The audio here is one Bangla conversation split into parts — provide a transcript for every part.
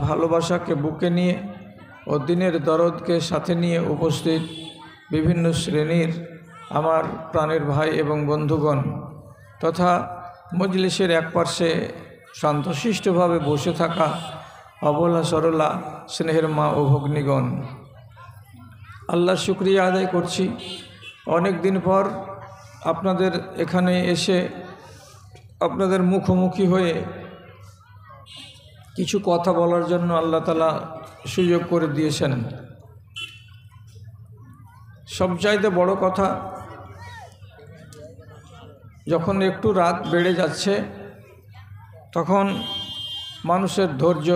ভালোবাসাকে বুকে নিয়ে ও দিনের দরদকে সাথে নিয়ে উপস্থিত বিভিন্ন শ্রেণীর আমার প্রাণের ভাই এবং বন্ধুগণ তথা মজলিসের এক পার্শ্বে শান্তশিষ্টভাবে বসে থাকা অবলা সরলা স্নেহের মা ও ভগ্নীগণ, আল্লাহর শুকরিয়া আদায় করছি। অনেক দিন পর আপনাদের এখানে এসে আপনাদের মুখোমুখি হয়ে কিছু কথা বলার জন্য আল্লাহ তাআলা সুযোগ করে দিয়েছেন। সবচাইতে বড় কথা, যখন একটু রাত বেড়ে যাচ্ছে তখন মানুষের ধৈর্য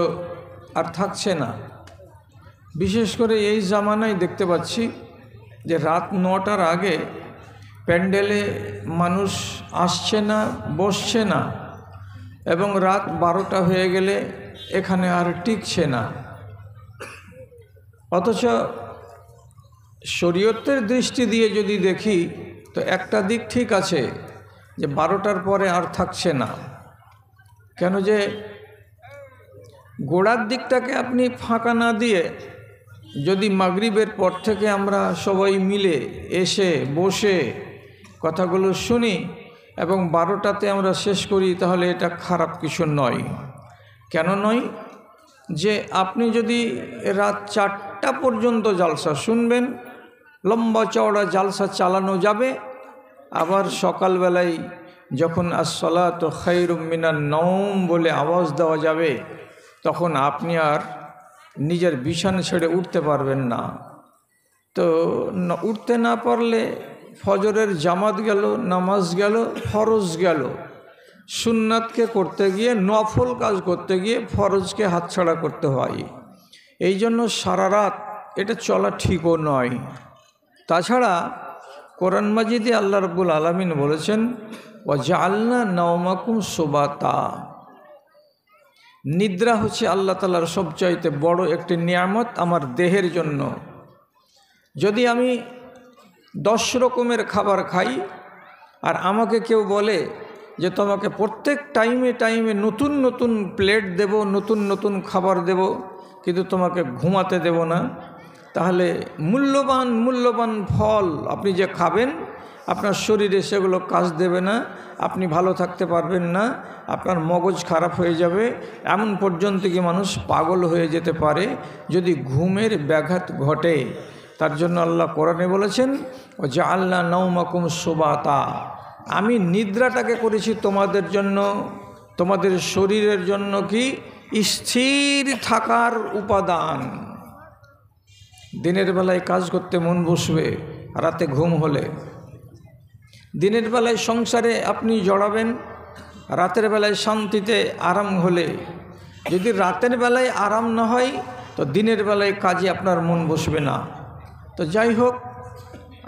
আর থাকছে না। বিশেষ করে এই জামানায় দেখতে পাচ্ছি যে রাত 9টার আগে প্যান্ডেলে মানুষ আসছে না, বসছে না, এবং রাত 12টা হয়ে গেলে এখানে আর টিকছে না। অথচ শরীয়তের দৃষ্টি দিয়ে যদি দেখি তো একটা দিক ঠিক আছে যে 12টার পরে আর থাকছে না। কেন যে গোড়ার দিকটাকে আপনি ফাঁকা না দিয়ে যদি মাগরিবের পর থেকে আমরা সবাই মিলে এসে বসে কথাগুলো শুনি এবং 12টাতে আমরা শেষ করি, তাহলে এটা খারাপ কিছু নয়। কেন নয়? যে আপনি যদি রাত 4টা পর্যন্ত জালসা শুনবেন, লম্বা চওড়া জালসা চালানো যাবে, আবার সকালবেলায় যখন আসসালাতু খায়রুম মিনান নওম বলে আওয়াজ দেওয়া যাবে তখন আপনি আর নিজের বিছানা ছেড়ে উঠতে পারবেন না। তো উঠতে না পারলে ফজরের জামাত গেল, নামাজ গেল, ফরজ গেল। সুন্নাতকে করতে গিয়ে, নফল কাজ করতে গিয়ে ফরজকে হাতছাড়া করতে হয়। এই জন্য সারা রাত এটা চলা ঠিকও নয়। তাছাড়া কোরআন মাজিদে আল্লাহ রাব্বুল আলামিন বলেছেন ওয়া জাআলনা নাওমাকুম সুবাতা। নিদ্রা হচ্ছে আল্লাহ তাআলার সবচাইতে বড় একটি নিয়ামত আমার দেহের জন্য। যদি আমি 10 রকমের খাবার খাই আর আমাকে কেউ বলে যে তোমাকে প্রত্যেক টাইমে টাইমে নতুন নতুন প্লেট দেব, নতুন নতুন খাবার দেব, কিন্তু তোমাকে ঘুমাতে দেব না, তাহলে মূল্যবান ফল আপনি যে খাবেন আপনার শরীরে সেগুলো কাজ দেবে না, আপনি ভালো থাকতে পারবেন না, আপনার মগজ খারাপ হয়ে যাবে, এমন পর্যন্ত কি মানুষ পাগল হয়ে যেতে পারে যদি ঘুমের ব্যাঘাত ঘটে। তার জন্য আল্লাহ কোরআনে বলেছেন জাআলনা নাওমাকুম সুবাতা। আমি নিদ্রাটাকে করেছি তোমাদের জন্য, তোমাদের শরীরের জন্য কি স্থির থাকার উপাদান। দিনের বেলায় কাজ করতে মন বসবে, রাতে ঘুম হলে। দিনের বেলায় সংসারে আপনি জড়াবেন, রাতের বেলায় শান্তিতে আরাম হলে। যদি রাতের বেলায় আরাম না হয় তো দিনের বেলায় কাজে আপনার মন বসবে না। তো যাই হোক,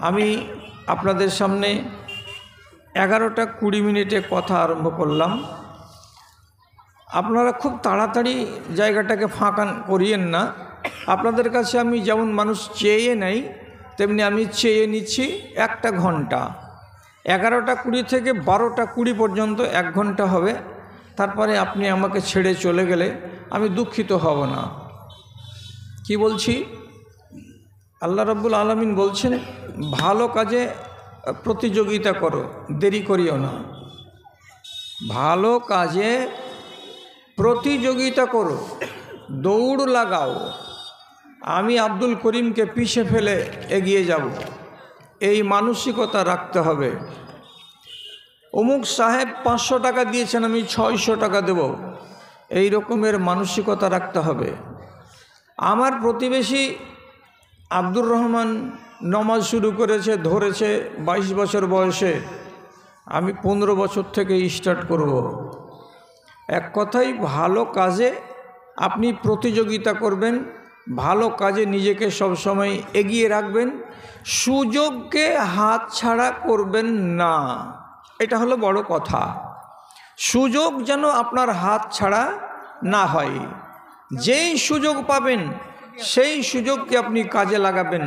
আমি আপনাদের সামনে 11টা 20 মিনিটে কথা আরম্ভ করলাম। আপনারা খুব তাড়াতাড়ি জায়গাটাকে ফাঁকা করিয়েন না। আপনাদের কাছে আমি যেমন মানুষ চেয়ে নেই, তেমনি আমি চেয়ে নিচ্ছি 1 ঘন্টা। 11টা 20 থেকে 12টা 20 পর্যন্ত 1 ঘন্টা হবে। তারপরে আপনি আমাকে ছেড়ে চলে গেলে আমি দুঃখিত হব না। কি বলছি? আল্লাহ রাব্বুল আলামিন বলছেন ভালো কাজে প্রতিযোগিতা করো, দেরি করিও না। ভালো কাজে প্রতিযোগিতা করো, দৌড় লাগাও। আমি আব্দুল করিমকে পিছে ফেলে এগিয়ে যাব, এই মানসিকতা রাখতে হবে। অমুক সাহেব 500 টাকা দিয়েছেন, আমি 600 টাকা দেব, এই রকমের মানসিকতা রাখতে হবে। আমার প্রতিবেশী আব্দুর রহমান নামাজ শুরু করেছে, ধরেছে 22 বছর বয়সে, আমি 15 বছর থেকে স্টার্ট করব। এক কথাই ভালো কাজে আপনি প্রতিযোগিতা করবেন, ভালো কাজে নিজেকে সবসময় এগিয়ে রাখবেন, সুযোগকে হাতছাড়া করবেন না। এটা হলো বড় কথা। সুযোগ যেন আপনার হাত ছাড়া না হয়। যেই সুযোগ পাবেন সেই সুযোগকে আপনি কাজে লাগাবেন।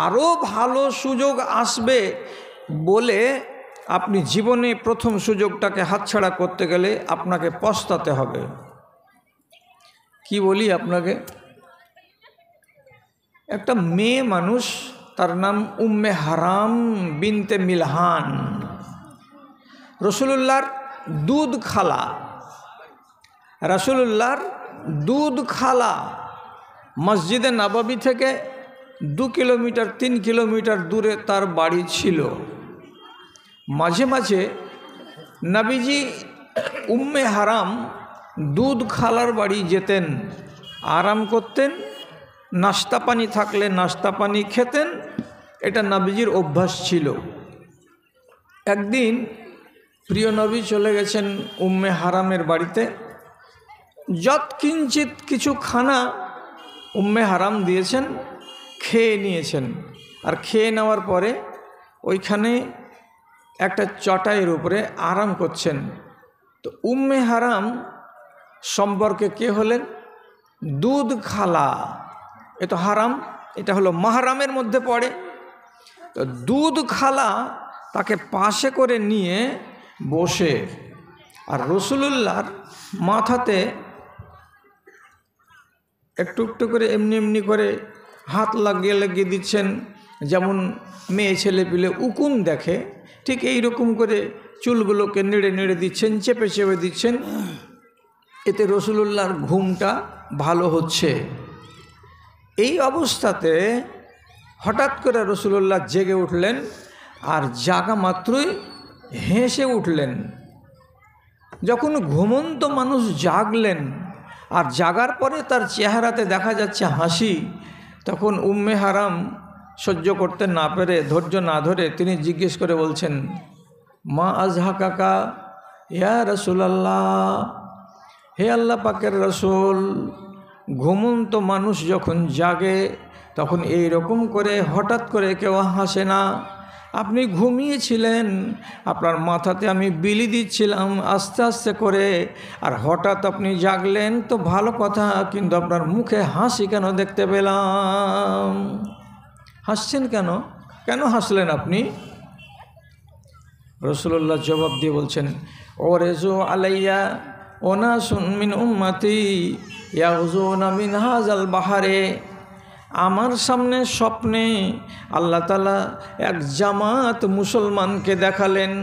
আরও ভালো সুযোগ আসবে বলে আপনি জীবনে প্রথম সুযোগটাকে হাতছাড়া করতে গেলে আপনাকে পস্তাতে হবে। কি বলি আপনাকে, একটা মেয়ে মানুষ, তার নাম উম্মে হারাম বিনতে মিলহান, রাসূলুল্লাহর দুধ খালা, রাসূলুল্লাহর দুধ খালা। মসজিদে নববী থেকে 2 কিলোমিটার 3 কিলোমিটার দূরে তার বাড়ি ছিল। মাঝে মাঝে নবীজি উম্মে হারাম দুধ খালার বাড়ি যেতেন, আরাম করতেন, নাস্তা পানি থাকলে নাস্তা পানি খেতেন, এটা নবীজির অভ্যাস ছিল। একদিন প্রিয় নবী চলে গেছেন উম্মে হারামের বাড়িতে, যৎকিঞ্চিত কিছু খানা উম্মে হারাম দিয়েছেন, খেয়ে নিয়েছেন। আর খেয়ে নেওয়ার পরে ওইখানে একটা চটাইয়ের উপরে আরাম করছেন। তো উম্মে হারাম সম্পর্কে কে হলেন? দুধ খালা। এ তো হারাম, এটা হলো মাহরামের মধ্যে পড়ে। তো দুধ খালা তাকে পাশে করে নিয়ে বসে, আর রাসূলুল্লাহর মাথাতে একটু একটু করে এমনি এমনি করে হাত লাগিয়ে লাগিয়ে দিচ্ছেন, যেমন মেয়ে ছেলে পিলে উকুন দেখে ঠিক এই রকম করে চুলগুলোকে নেড়ে নেড়ে দিচ্ছেন, চেপে চেপে দিচ্ছেন। এতে রাসূলুল্লাহর ঘুমটা ভালো হচ্ছে। এই অবস্থাতে হঠাৎ করে রাসূলুল্লাহ জেগে উঠলেন, আর জাগা মাত্রই হেসে উঠলেন। যখন ঘুমন্ত মানুষ জাগলেন আর জাগার পরে তার চেহারাতে দেখা যাচ্ছে হাসি, তখন উম্মে হারাম সহ্য করতে না পেরে, ধৈর্য না ধরে তিনি জিজ্ঞেস করে বলছেন, মা আজহাকাকা ইয়া রাসূলুল্লাহ, হে আল্লাহ পাকের রাসূল, ঘুমন্ত মানুষ যখন জাগে তখন এই রকম করে হঠাৎ করে কেউ হাসে না। আপনি ঘুমিয়েছিলেন, আপনার মাথাতে আমি বিলি দিচ্ছিলাম আস্তে আস্তে করে, আর হঠাৎ আপনি জাগলেন তো ভালো কথা, কিন্তু আপনার মুখে হাসি কেন দেখতে পেলাম? হাসছেন কেন? কেন হাসলেন আপনি? রাসূলুল্লাহ জবাব দিয়ে বলছেন, ও রেজু আলাইয়া ওনাসুন মিন উম্মতি ইয়াগজুনা মিন হাযাল বাহারে। আমার সামনে স্বপ্নে আল্লাহ তাআলা এক জামাত মুসলমানকে দেখালেন।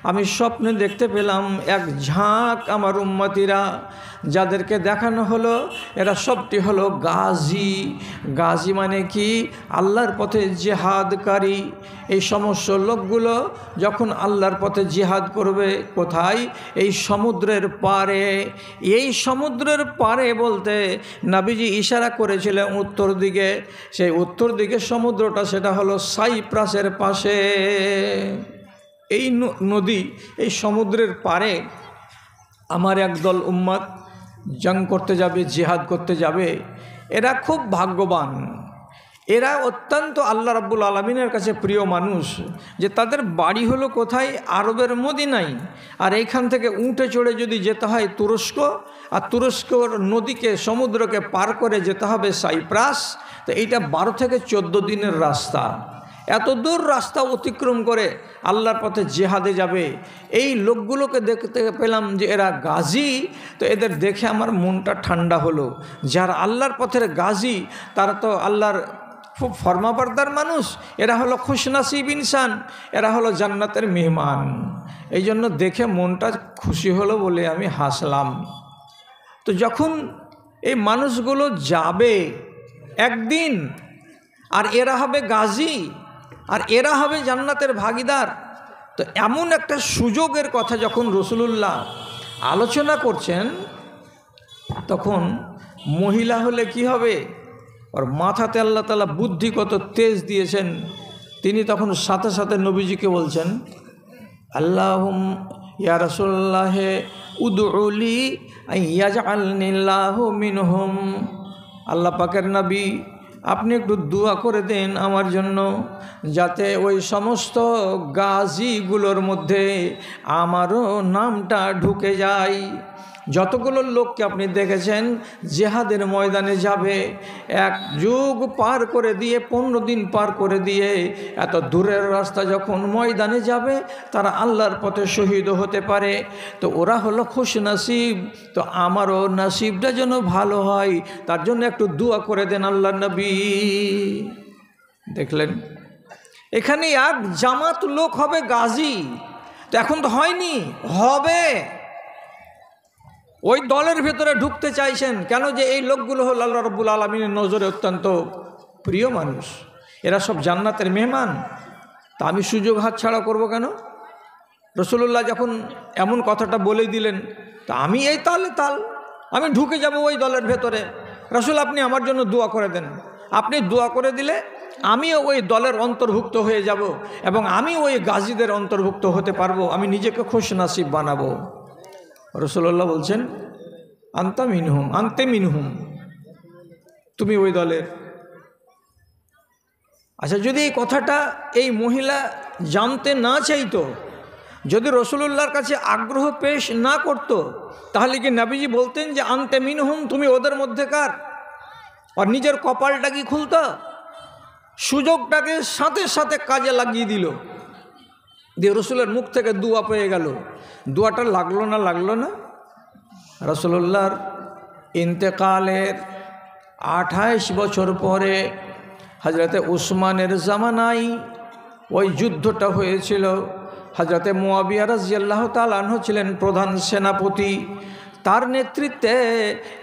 আমি স্বপ্নে দেখতে পেলাম এক ঝাঁক আমার উম্মতিরা, যাদেরকে দেখানো হলো এরা সবটি হলো গাজী। গাজী মানে কি? আল্লাহর পথে জিহাদকারী। এই সমস্ত লোকগুলো যখন আল্লাহর পথে জিহাদ করবে, কোথায়? এই সমুদ্রের পারে। এই সমুদ্রের পারে বলতে নবীজি ইশারা করেছিলেন উত্তর দিকে। সেই উত্তর দিকে সমুদ্রটা, সেটা হলো সাইপ্রাসের পাশে। এই নদী, এই সমুদ্রের পারে আমার একদল উম্মত জং করতে যাবে, জিহাদ করতে যাবে। এরা খুব ভাগ্যবান, এরা অত্যন্ত আল্লাহ রাব্বুল আলামিনের কাছে প্রিয় মানুষ, যে তাদের বাড়ি হলো কোথায়? আরবের মদিনায়। আর এইখান থেকে উঁটে চড়ে যদি যেতে হয় তুরস্ক, আর তুরস্কর নদীকে, সমুদ্রকে পার করে যেতে হবে সাইপ্রাস। তো এইটা 12 থেকে 14 দিনের রাস্তা। এত দূর রাস্তা অতিক্রম করে আল্লাহর পথে জিহাদে যাবে। এই লোকগুলোকে দেখতে পেলাম যে এরা গাজী। তো এদের দেখে আমার মনটা ঠান্ডা হলো। যারা আল্লাহর পথের গাজী তারা তো আল্লাহর খুব ফরমাবরদার মানুষ, এরা হলো খুশনসিব ইনসান, এরা হলো জান্নাতের মেহমান। এই জন্য দেখে মনটা খুশি হলো বলে আমি হাসলাম। তো যখন এই মানুষগুলো যাবে একদিন, আর এরা হবে গাজী, আর এরা হবে জান্নাতের ভাগীদার, তো এমন একটা সুযোগের কথা যখন রাসূলুল্লাহ আলোচনা করছেন, তখন মহিলা হলে কি হবে? আর মাথাতে আল্লাহ তাআলা বুদ্ধি কত তেজ দিয়েছেন। তিনি তখন সাথে সাথে নবীজিকে বলছেন, আল্লাহুম ইয়া রাসূলুল্লাহ উদউলি আইয়াজআলনিল্লাহু মিনহুম। আল্লাহ পাকের নবী, আপনি একটু দোয়া করে দেন আমার জন্য, যাতে ওই সমস্ত গাজীগুলোর মধ্যে আমারও নামটা ঢুকে যায়। যতগুলো লোককে আপনি দেখেছেন জিহাদের ময়দানে যাবে, এক যুগ পার করে দিয়ে 15 দিন পার করে দিয়ে এত দূরের রাস্তা যখন ময়দানে যাবে, তারা আল্লাহর পথে শহীদ হতে পারে। তো ওরা হলো খুশনসিব। তো আমারও নসিবটা যেন ভালো হয়, তার জন্য একটু দোয়া করে দেন আল্লাহর নবী। দেখলেন, এখানে এক জামাত লোক হবে গাজী। তো এখন তো হয়নি, হবে। ওই দলের ভেতরে ঢুকতে চাইছেন কেন? যে এই লোকগুলো হল আল্লাহ রাব্বুল আলামিনের নজরে অত্যন্ত প্রিয় মানুষ, এরা সব জান্নাতের মেহমান। তা আমি সুযোগ হাতছাড়া করব কেন? রাসূলুল্লাহ যখন এমন কথাটা বলে দিলেন, তা আমি এই তালে তাল, আমি ঢুকে যাব ওই দলের ভেতরে। রাসূল, আপনি আমার জন্য দোয়া করে দেন। আপনি দোয়া করে দিলে আমিও ওই দলের অন্তর্ভুক্ত হয়ে যাব এবং আমি ওই গাজীদের অন্তর্ভুক্ত হতে পারবো। আমি নিজেকে খুশনসিব বানাবো। রাসূলুল্লাহ বলছেন, আনতা মিনহুম, আনতে মিনহুম, তুমি ওই দলের। আচ্ছা, যদি এই কথাটা এই মহিলা জানতে না চাইতো, যদি রাসূলুল্লাহর কাছে আগ্রহ পেশ না করত, তাহলে কি নবীজি বলতেন যে আনতে মিনহুম, তুমি ওদের মধ্যেকার? আর নিজের কপালটা কি খুলতো? সুযোগটাকে সাথে সাথে কাজে লাগিয়ে দিল, দিয়ে রাসূলের মুখ থেকে দোয়া পেয়ে গেল। দোয়াটা লাগলো না? লাগলো না? রাসূলুল্লাহর ইন্তেকালের 28 বছর পরে হযরতে উসমানের জামানায় ওই যুদ্ধটা হয়েছিল। হযরতে মুয়াবিয়া রাদিয়াল্লাহু তাআলা আনহু ছিলেন প্রধান সেনাপতি। তার নেতৃত্বে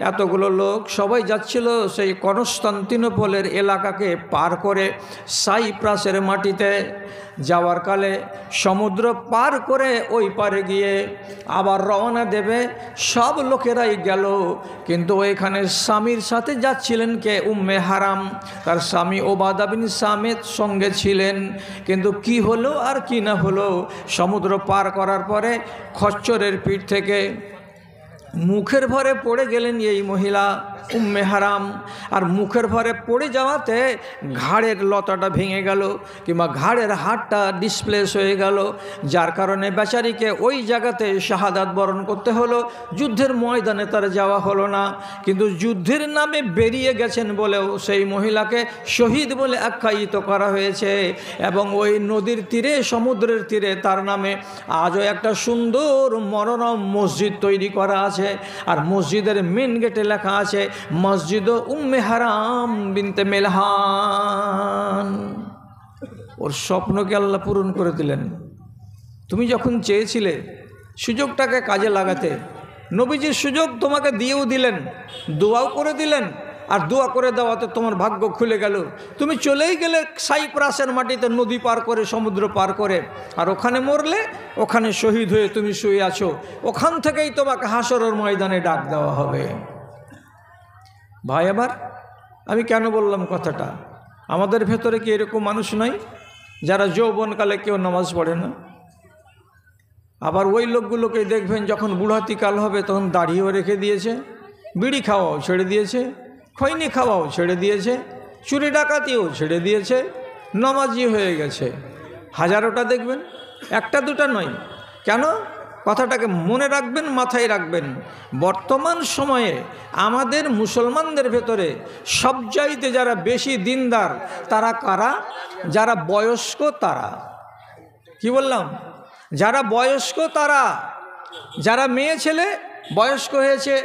এতগুলো লোক সবাই যাচ্ছিল সেই কনস্টান্তিনোপলের এলাকাকে পার করে সাইপ্রাসের মাটিতে যাওয়ার কালে সমুদ্র পার করে ওই পারে গিয়ে আবার রওনা দেবে। সব লোকেরাই গেল, কিন্তু ওইখানে স্বামীর সাথে যাচ্ছিলেন কে? উম্মে হারাম, তার স্বামী ওবাদা বিন সামিত সঙ্গে ছিলেন। কিন্তু কি হলো আর কি না হলো, সমুদ্র পার করার পরে খচ্চরের পিঠ থেকে মুখের ভরে পড়ে গেলেন এই মহিলা উম্মে হারাম। আর মুখের ভরে পড়ে যাওয়াতে ঘাড়ের লতাটা ভেঙে গেল, কিংবা ঘাড়ের হাড়টা ডিসপ্লেস হয়ে গেল, যার কারণে বেচারিকে ওই জায়গাতে শাহাদাত বরণ করতে হলো। যুদ্ধের ময়দানে তার যাওয়া হলো না, কিন্তু যুদ্ধের নামে বেরিয়ে গেছেন বলেও সেই মহিলাকে শহীদ বলে আখ্যায়িত করা হয়েছে। এবং ওই নদীর তীরে, সমুদ্রের তীরে তার নামে আজও একটা সুন্দর মনোরম মসজিদ তৈরি করা আছে। আর মসজিদের মেন গেটে লেখা আছে মসজিদ উম্মে হারাম বিনতে মিলহান। ওর স্বপ্নকে আল্লাহ পূরণ করে দিলেন। তুমি যখন চেয়েছিলে সুযোগটাকে কাজে লাগাতে, নবীজির সুযোগ তোমাকে দিয়েও দিলেন, দোয়াও করে দিলেন। আর দোয়া করে দেওয়াতে তোমার ভাগ্য খুলে গেল, তুমি চলেই গেলে সাইপ্রাসের মাটিতে, নদী পার করে, সমুদ্র পার করে। আর ওখানে মরলে, ওখানে শহীদ হয়ে তুমি শুয়ে আছো। ওখান থেকেই তোমাকে হাসরের ময়দানে ডাক দেওয়া হবে। ভাই, আবার আমি কেন বললাম কথাটা? আমাদের ভেতরে কি এরকম মানুষ নাই যারা যৌবনকালে কেউ নামাজ পড়ে না? আবার ওই লোকগুলোকে দেখবেন যখন বুড়াতিকাল হবে তখন দাড়িও রেখে দিয়েছে, বিড়ি খাওয়াও ছেড়ে দিয়েছে, খৈনি খাওয়াও ছেড়ে দিয়েছে, চুরি ডাকাতিও ছেড়ে দিয়েছে, নামাজি হয়ে গেছে। হাজারোটা দেখবেন, একটা দুটা নয়। কেন? কথাটাকে মনে রাখবেন, মাথায় রাখবেন। বর্তমান সময়ে আমাদের মুসলমানদের ভেতরে সবচাইতে যারা বেশি দিনদার তারা কারা? যারা বয়স্ক তারা। কি বললাম? যারা বয়স্ক তারা। যারা মেয়ে ছেলে বয়স্ক হয়েছে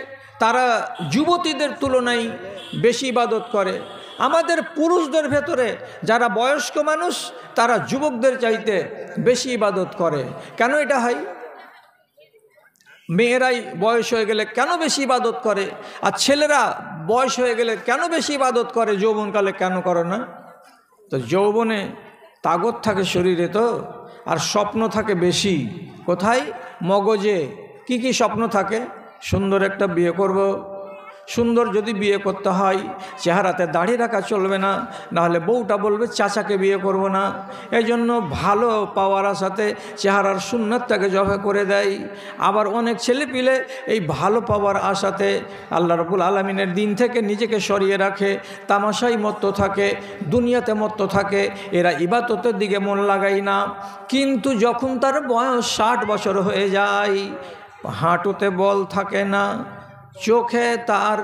তারা যুবতীদের তুলনায় বেশি ইবাদত করে। আমাদের পুরুষদের ভেতরে যারা বয়স্ক মানুষ তারা যুবকদের চাইতে বেশি ইবাদত করে। কেন এটা হয়? মেয়েরাই বয়স হয়ে গেলে কেন বেশি ইবাদত করে, আর ছেলেরা বয়স হয়ে গেলে কেন বেশি ইবাদত করে, যৌবনকালে কেন করে না? তো যৌবনে তাগত থাকে শরীরে, তো আর স্বপ্ন থাকে বেশি। কোথায়? মগজে। কি কি স্বপ্ন থাকে? সুন্দর একটা বিয়ে করব। সুন্দর যদি বিয়ে করতে হয় চেহারাতে দাড়ি রাখা চলবে না, নাহলে বউটা বলবে চাচাকে বিয়ে করব না। এই জন্য ভালো পাওয়ার আশাতে চেহারার সুন্নতটাকে জবে করে দেয়। আবার অনেক ছেলে পিলে এই ভালো পাওয়ার আশাতে আল্লাহ রাব্বুল আলামিনের দিন থেকে নিজেকে সরিয়ে রাখে, তামাশাই মত্ত থাকে, দুনিয়াতে মত্ত থাকে। এরা ইবাদতের দিকে মন লাগায় না। কিন্তু যখন তার বয়স 60 বছর হয়ে যায়, হাঁটুতে বল থাকে না, চোখে তার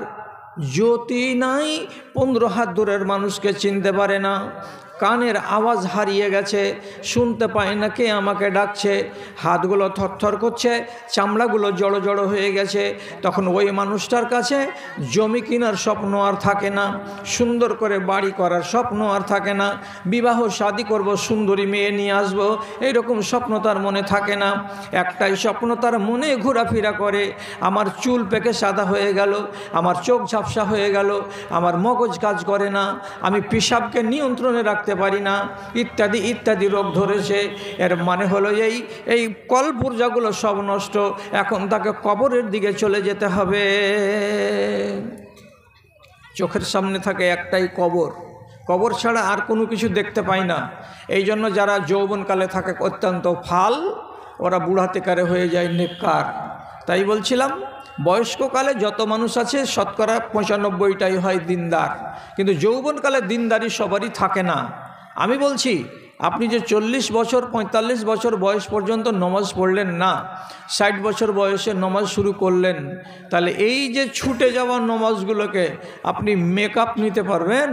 জ্যোতি নাই, 15 হাত দূরের মানুষকে চিনতে পারে না, কানের আওয়াজ হারিয়ে গেছে, শুনতে পায় না কে আমাকে ডাকছে, হাতগুলো থরথর করছে, চামড়াগুলো জড়ো জড়ো হয়ে গেছে। তখন ওই মানুষটার কাছে জমি কেনার স্বপ্ন আর থাকে না, সুন্দর করে বাড়ি করার স্বপ্ন আর থাকে না, বিবাহ শাদী করব, সুন্দরী মেয়ে নিয়ে আসবো, এইরকম স্বপ্ন তার মনে থাকে না। একটাই স্বপ্ন তার মনে ঘোরাফেরা করে, আমার চুল পেকে সাদা হয়ে গেল, আমার চোখ ঝাপসা হয়ে গেল, আমার মগজ কাজ করে না, আমি পেশাবকে নিয়ন্ত্রণে রাখতে পারি না, ইত্যাদি ইত্যাদি রোগ ধরেছে। এর মানে হলো এই কলপুর্জাগুলো সব নষ্ট, এখন তাকে কবরের দিকে চলে যেতে হবে। চোখের সামনে থাকে একটাই কবর, কবর ছাড়া আর কোনো কিছু দেখতে পাই না। এই জন্য যারা যৌবনকালে থাকে অত্যন্ত ফাল, ওরা বুড়াতেকারে হয়ে যায় নেককার। তাই বলছিলাম, বয়স্ককালে যত মানুষ আছে শতকরা 95টাই হয় দিনদার, কিন্তু যৌবনকালে দিনদারি সবারই থাকে না। আমি বলছি, আপনি যে 40 বছর 45 বছর বয়স পর্যন্ত নমাজ পড়লেন না, 60 বছর বয়সে নমাজ শুরু করলেন, তাহলে এই যে ছুটে যাওয়া নমাজগুলোকে আপনি মেকআপ নিতে পারবেন?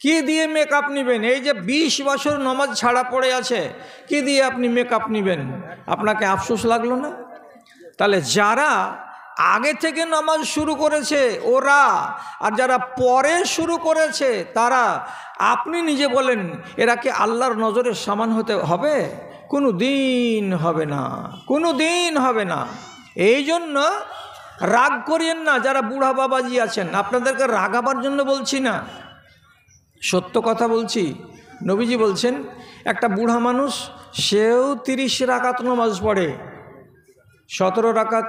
কি দিয়ে মেকআপ নেবেন? এই যে 20 বছর নমাজ ছাড়া পড়ে আছে, কি দিয়ে আপনি মেকআপ নেবেন? আপনাকে আফসোস লাগলো না? তাহলে যারা আগে থেকে নামাজ শুরু করেছে ওরা, আর যারা পরে শুরু করেছে তারা, আপনি নিজে বলেন এরা কি আল্লাহর নজরে সমান হতে হবে? কোনো দিন হবে না, কোনো দিন হবে না। এই জন্য রাগ করিয়েন না যারা বুড়া বাবাজি আছেন, আপনাদেরকে রাগাবার জন্য বলছি না, সত্য কথা বলছি। নবীজি বলছেন একটা বুড়া মানুষ, সেও 30 রাকাত নামাজ পড়ে, 17 রাকাত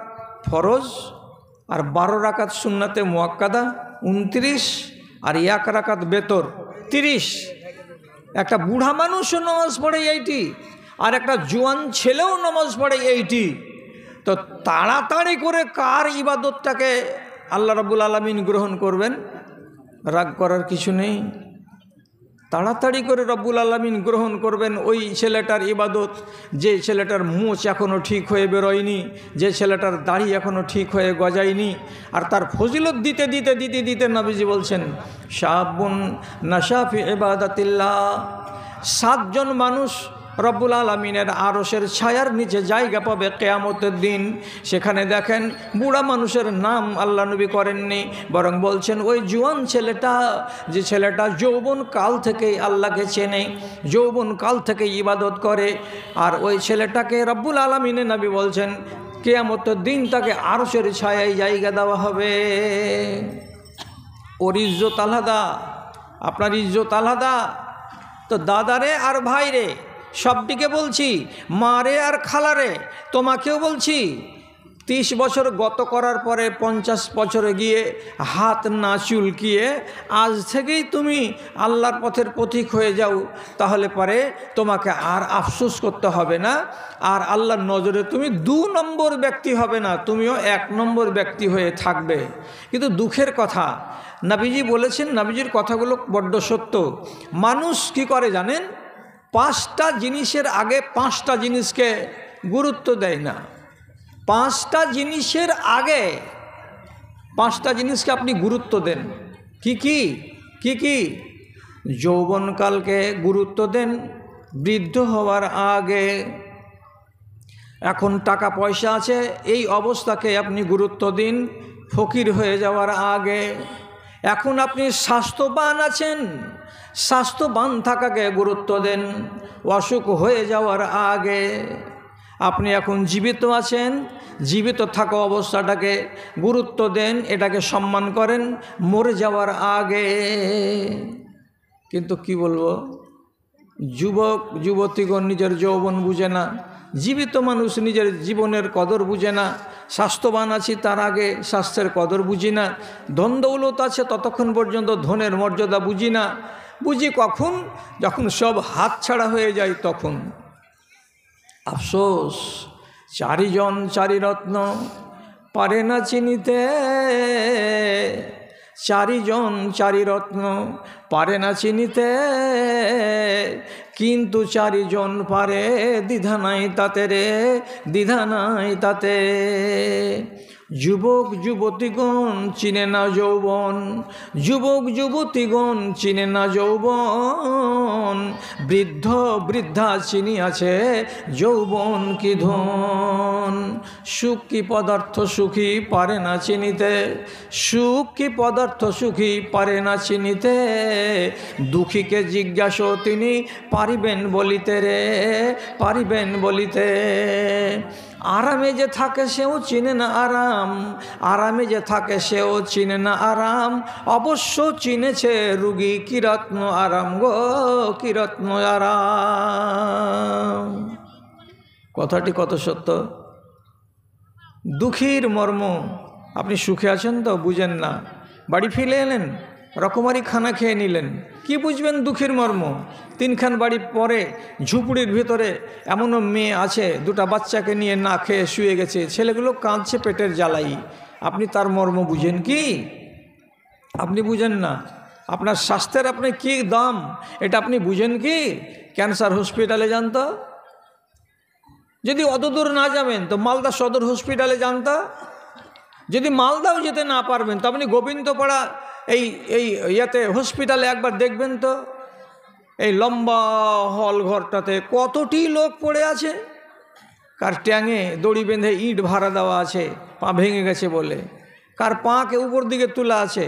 ফরজ আর 12 রাকাত সুন্নাতে মুয়াক্কাদা 29, আর 1 রাকাত বেতর 30। একটা বুড়া মানুষও নামাজ পড়ে 80, আর একটা জোয়ান ছেলেও নামাজ পড়ে 80। তো তাড়াতাড়ি করে কার ইবাদতটাকে আল্লাহ রাব্বুল আলামিন গ্রহণ করবেন? রাগ করার কিছু নেই, তাড়াতাড়ি করে রব্বুল আলামিন গ্রহণ করবেন ওই ছেলেটার ইবাদত, যে ছেলেটার মুছ এখনও ঠিক হয়ে বেরোয়নি, যে ছেলেটার দাড়ি এখনও ঠিক হয়ে গজায়নি। আর তার ফজিলত দিতে দিতে দিতে দিতে নবীজি বলছেন, শাবুন নাশা ফি ইবাদাতিল্লাহ, 7 জন মানুষ রব্বুল আলামিনের আরশের ছায়ার নিচে জায়গা পাবে কিয়ামতের দিন। সেখানে দেখেন বুড়া মানুষের নাম আল্লাহ নবী করেননি, বরং বলছেন ওই জোয়ান ছেলেটা, যে ছেলেটা যৌবন কাল থেকেই আল্লাহকে চেনে, যৌবন কাল থেকে ইবাদত করে, আর ওই ছেলেটাকে রব্বুল আলামিনের নবী বলছেন কিয়ামতের দিন তাকে আরশের ছায়ায় জায়গা দেওয়া হবে। ওর ইজ্জত আলাদা, আপনার ইজ্জত আলাদা। তো দাদারে আর ভাইরে সবটিকে বলছি, মারে আর খালারে তোমাকেও বলছি, 30 বছর গত করার পরে 50 বছরে গিয়ে হাত না চুলকিয়ে আজ থেকেই তুমি আল্লাহর পথের পথিক হয়ে যাও, তাহলে পরে তোমাকে আর আফসোস করতে হবে না, আর আল্লাহর নজরে তুমি 2 নম্বর ব্যক্তি হবে না, তুমিও 1 নম্বর ব্যক্তি হয়ে থাকবে। কিন্তু দুঃখের কথা, নবীজি বলেছেন, নবীজির কথাগুলো বড্ড সত্য। মানুষ কি করে জানেন? 5টা জিনিসের আগে 5টা জিনিসকে গুরুত্ব দেয় না। 5টা জিনিসের আগে 5টা জিনিসকে আপনি গুরুত্ব দেন। কি কি কি কি? যৌবনকালকে গুরুত্ব দেন, বৃদ্ধ হওয়ার আগে। এখন টাকা পয়সা আছে, এই অবস্থাকে আপনি গুরুত্ব দিন ফকির হয়ে যাওয়ার আগে। এখন আপনি স্বাস্থ্যবান আছেন, স্বাস্থ্যবান থাকাকে গুরুত্ব দেন অসুখ হয়ে যাওয়ার আগে। আপনি এখন জীবিত আছেন, জীবিত থাকা অবস্থাটাকে গুরুত্ব দেন, এটাকে সম্মান করেন মরে যাওয়ার আগে। কিন্তু কি বলবো, যুবক যুবতীগণ নিজের যৌবন বুঝে না, জীবিত মানুষ নিজের জীবনের কদর বুঝে না। স্বাস্থ্যবান আছি তার আগে স্বাস্থ্যের কদর বুঝি না, ধন দৌলত আছে ততক্ষণ পর্যন্ত ধনের মর্যাদা বুঝি না। বুঝি কখন? যখন সব হাতছাড়া হয়ে যায় তখন। আফসোস, 4 জন 4 রত্ন পারে না চিনিতে, চারিজন চারি রত্ন পারে না চিনিতে, কিন্তু চারিজন পারে দ্বিধা নাই তাতে রে, দ্বিধা নাই তাতে। যুবক যুবতীগণ চিনে না যৌবন, যুবক যুবতীগণ চিনে না যৌবন, বৃদ্ধ বৃদ্ধা চিনিয়াছে যৌবন কি ধন। সুখ কি পদার্থ সুখী পারে না চিনিতে, সুখ কি পদার্থ সুখী পারে না চিনিতে, দুঃখীকে জিজ্ঞাসা তিনি পারিবেন বলিতে রে, পারিবেন বলিতে। আরামে যে থাকে সেও চিনে না আরাম, আরামে যে থাকে সেও চিনে না আরাম, অবশ্য চিনেছে রুগী কি রত্ন আরাম গো, কি রত্ন আরাম। কথাটি কত সত্য। দুঃখীর মর্ম, আপনি সুখে আছেন তো বুঝেন না, বাড়ি ফিরে এলেন রকমারি খানা খেয়ে নিলেন, কি বুঝবেন দুঃখের মর্ম। তিনখান বাড়ি পরে ঝুপড়ির ভিতরে এমনও মেয়ে আছে দুটা বাচ্চাকে নিয়ে না খেয়ে শুয়ে গেছে, ছেলেগুলো কাঁদছে পেটের জ্বালাই, আপনি তার মর্ম বুঝেন কি? আপনি বুঝেন না। আপনার স্বাস্থ্যের আপনি কি দাম এটা আপনি বুঝেন কি? ক্যান্সার হসপিটালে যান তো, যদি অতদূর না যাবেন তো মালদা সদর হসপিটালে যান তো, যদি মালদাও যেতে না পারবেন তো আপনি গোবিন্দপাড়া এই এই ইয়াতে হসপিটালে একবার দেখবেন তো, এই লম্বা হল ঘরটাতে কতটি লোক পড়ে আছে, কার ট্যাঙে দড়ি বেঁধে ইট ভাড়া দেওয়া আছে পা ভেঙে গেছে বলে, কার পাকে উপর দিকে তোলা আছে,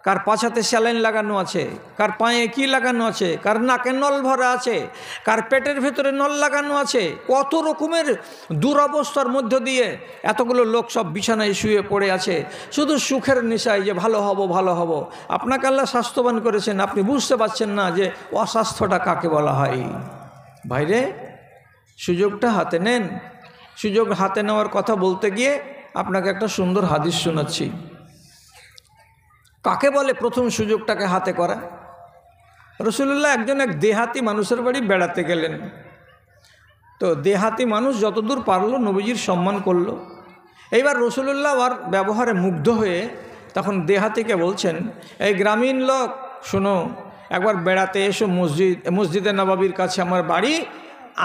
কার পাছাতে স্যালাইন লাগানো আছে, কার পায়ে কি লাগানো আছে, কার নাকে নল ভরা আছে, কার পেটের ভেতরে নল লাগানো আছে, কত রকমের দুরবস্থার মধ্য দিয়ে এতগুলো লোক সব বিছানায় শুয়ে পড়ে আছে শুধু সুখের নেশায় যে ভালো হব ভালো হব। আপনাকে আল্লাহ স্বাস্থ্যবান করেছেন, আপনি বুঝতে পারছেন না যে অস্বাস্থ্যটা কাকে বলা হয়। ভাইরে, সুযোগটা হাতে নেন। সুযোগ হাতে নেওয়ার কথা বলতে গিয়ে আপনাকে একটা সুন্দর হাদিস শোনাচ্ছি। কাকে বলে প্রথম সুযোগটাকে হাতে করা? রসুল্লাহ একজন এক দেহাতি মানুষের বাড়ি বেড়াতে গেলেন, তো দেহাতি মানুষ যতদূর পারলো নবীজির সম্মান করলো। এইবার রসুল্লাহ আর ব্যবহারে মুগ্ধ হয়ে তখন দেহাতিকে বলছেন, এই গ্রামীণ লোক শোনো, একবার বেড়াতে এসো মসজিদে নববীর কাছে আমার বাড়ি,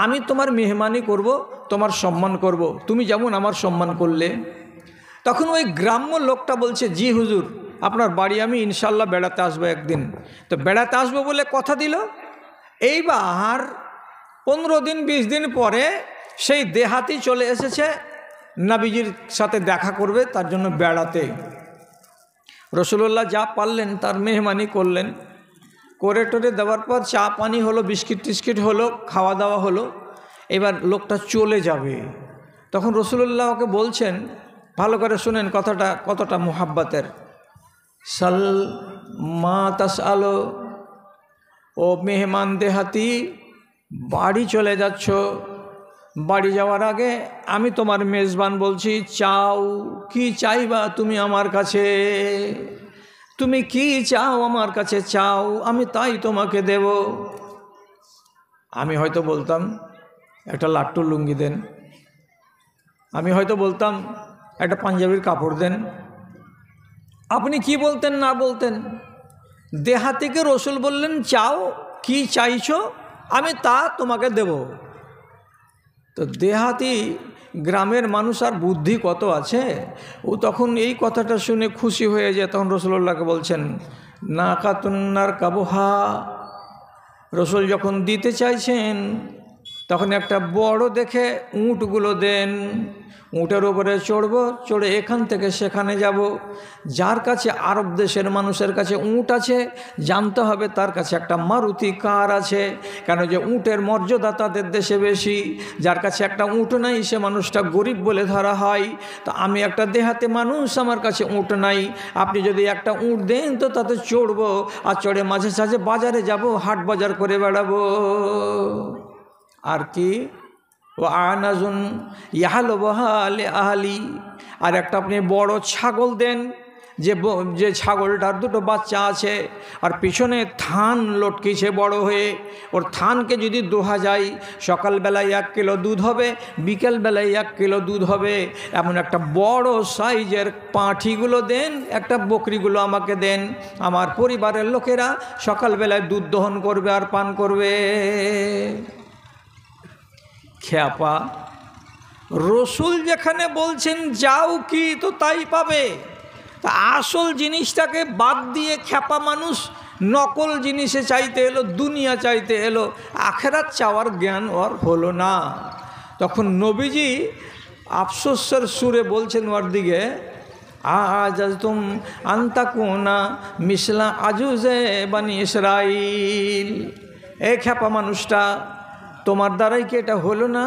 আমি তোমার মেহমানি করব, তোমার সম্মান করব, তুমি যেমন আমার সম্মান করলে। তখন ওই গ্রাম্য লোকটা বলছে, জি হুজুর, আপনার বাড়ি আমি ইনশাল্লাহ বেড়াতে আসবো একদিন। তো বেড়াতে আসবো বলে কথা দিল। এইবার 15 দিন 20 দিন পরে সেই দেহাতি চলে এসেছে নবীজির সাথে দেখা করবে তার জন্য বেড়াতে। রসুল্লাহ যা পারলেন তার মেহমানি করলেন, করে টোরে দেওয়ার পর চা পানি হলো, বিস্কিট টিস্কিট হলো, খাওয়া দাওয়া হলো। এবার লোকটা চলে যাবে, তখন রসুল্লাহ ওকে বলছেন, ভালো করে শুনেন কথাটা কতটা মুহাব্বতের। সাল মা তাস আলো, ও মেহমান দেহাতি, বাড়ি চলে যাচ্ছ, বাড়ি যাওয়ার আগে আমি তোমার মেজবান বলছি, চাও কি চাইবা তুমি আমার কাছে, তুমি কি চাও আমার কাছে চাও, আমি তাই তোমাকে দেব। আমি হয়তো বলতাম একটা লাট্টু লুঙ্গি দেন, আমি হয়তো বলতাম একটা পাঞ্জাবির কাপড় দেন। আপনি কি বলতেন না বলতেন? দেহাতিকে রসুল বললেন, চাও কি চাইছো আমি তা তোমাকে দেব। তো দেহাতি গ্রামের মানুষ আর বুদ্ধি কত আছে, ও তখন এই কথাটা শুনে খুশি হয়ে যায়। তখন রসুল্লাহকে বলছেন, না কাতুন্নার কাবুহা। রসুল যখন দিতে চাইছেন তখন একটা বড় দেখে উঁটগুলো দেন, উঁটের উপরে চড়ব, চড়ে এখান থেকে সেখানে যাব। যার কাছে আরব দেশের মানুষের কাছে উঁট আছে জানতে হবে তার কাছে একটা মারুতি কার আছে, কেন যে উঁটের মর্যাদা তাদের দেশে বেশি। যার কাছে একটা উঁট নাই সে মানুষটা গরিব বলে ধরা হয়। তো আমি একটা দেহাতে মানুষ, আমার কাছে উঁট নাই, আপনি যদি একটা উঁট দেন তো তাতে চড়ব, আর চড়ে মাঝে সাঝে বাজারে যাব, হাট বাজার করে বেড়াবো। আর কি, ও আনাজুন ইয়াহালো বহালে আহালি, আর একটা আপনি বড় ছাগল দেন, যে ছাগলটার দুটো বাচ্চা আছে আর পিছনে থান লটকিছে বড় হয়ে, ওর থানকে যদি দোহা যায় সকালবেলায় 1 কিলো দুধ হবে, বিকেলবেলায় 1 কিলো দুধ হবে, এমন একটা বড় সাইজের পাঁঠিগুলো দেন, একটা বকরিগুলো আমাকে দেন, আমার পরিবারের লোকেরা সকালবেলায় দুধ দহন করবে আর পান করবে। খ্যাপা, রসুল যেখানে বলছেন যাও কি তো তাই পাবে, তা আসল জিনিসটাকে বাদ দিয়ে খ্যাপা মানুষ নকল জিনিসে চাইতে এলো, দুনিয়া চাইতে এলো, আখেরাত চাওয়ার জ্ঞান ওর হলো না। তখন নবীজি আফসোসের সুরে বলছেন ওর দিকে, আজ তুম আন্তাকুনা মিসলা আজুজে বানি ইসরাইল, এই খ্যাপা মানুষটা তোমার দ্বারাই কি এটা হলো না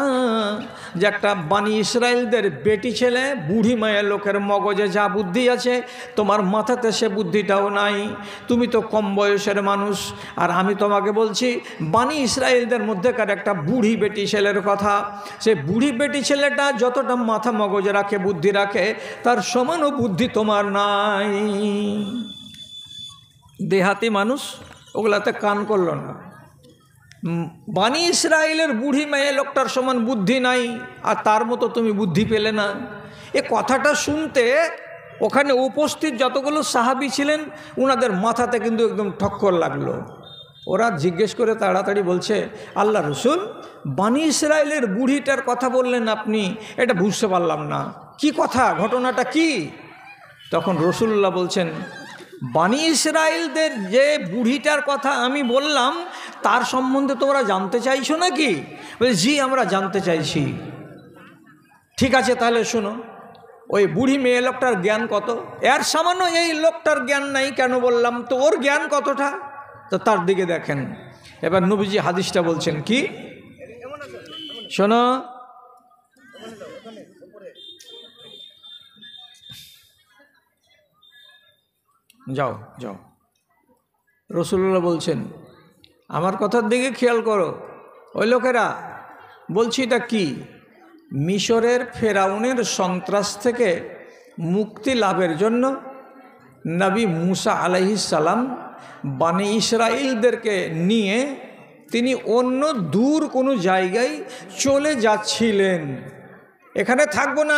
যে একটা বানি ইসরায়েলদের বেটি ছেলে, বুড়ি মায়ের লোকের মগজে যা বুদ্ধি আছে তোমার মাথাতে সে বুদ্ধিটাও নাই, তুমি তো কম বয়সের মানুষ, আর আমি তোমাকে বলছি বানি ইসরায়েলদের মধ্যেকার একটা বুড়ি বেটি ছেলের কথা, সে বুড়ি বেটি ছেলেটা যতটা মাথা মগজে রাখে, বুদ্ধি রাখে, তার সমানও বুদ্ধি তোমার নাই। দেহাতি মানুষ ওগুলাতে কান করল না। বানি ইসরায়েলের বুড়ি মেয়ে লোকটার সমান বুদ্ধি নাই, আর তার মতো তুমি বুদ্ধি পেলে না। এ কথাটা শুনতে ওখানে উপস্থিত যতগুলো সাহাবী ছিলেন ওনাদের মাথাতে কিন্তু একদম ঠক্কর লাগলো। ওরা জিজ্ঞেস করে তাড়াতাড়ি বলছে, আল্লাহ রসুল, বানি ইসরায়েলের বুড়িটার কথা বললেন আপনি, এটা বুঝতে পারলাম না, কি কথা, ঘটনাটা কি? তখন রসুল্লাহ বলছেন, বানি ইসরায়েলদের যে বুড়িটার কথা আমি বললাম তার সম্বন্ধে তোমরা জানতে চাইছো নাকি? বলে, জি আমরা জানতে চাইছি। ঠিক আছে তাহলে শোনো, ওই বুড়ি মেয়ে লোকটার জ্ঞান কত? এর সামান্য এই লোকটার জ্ঞান নাই কেন বললাম, তো ওর জ্ঞান কতটা? তো তার দিকে দেখেন। এবার নবীজি হাদিসটা বলছেন কি, শোনো, যাও যাও, রসুল্লাহ বলছেন আমার কথার দিকে খেয়াল করো। ওই লোকেরা বলছি এটা কি, মিশরের ফেরাউনের সন্ত্রাস থেকে মুক্তি লাভের জন্য নবী মুসা আলাইহিস সালাম বানি ইসরাইলদেরকে নিয়ে তিনি অন্য দূর কোনো জায়গায় চলে যাচ্ছিলেন। এখানে থাকবো না,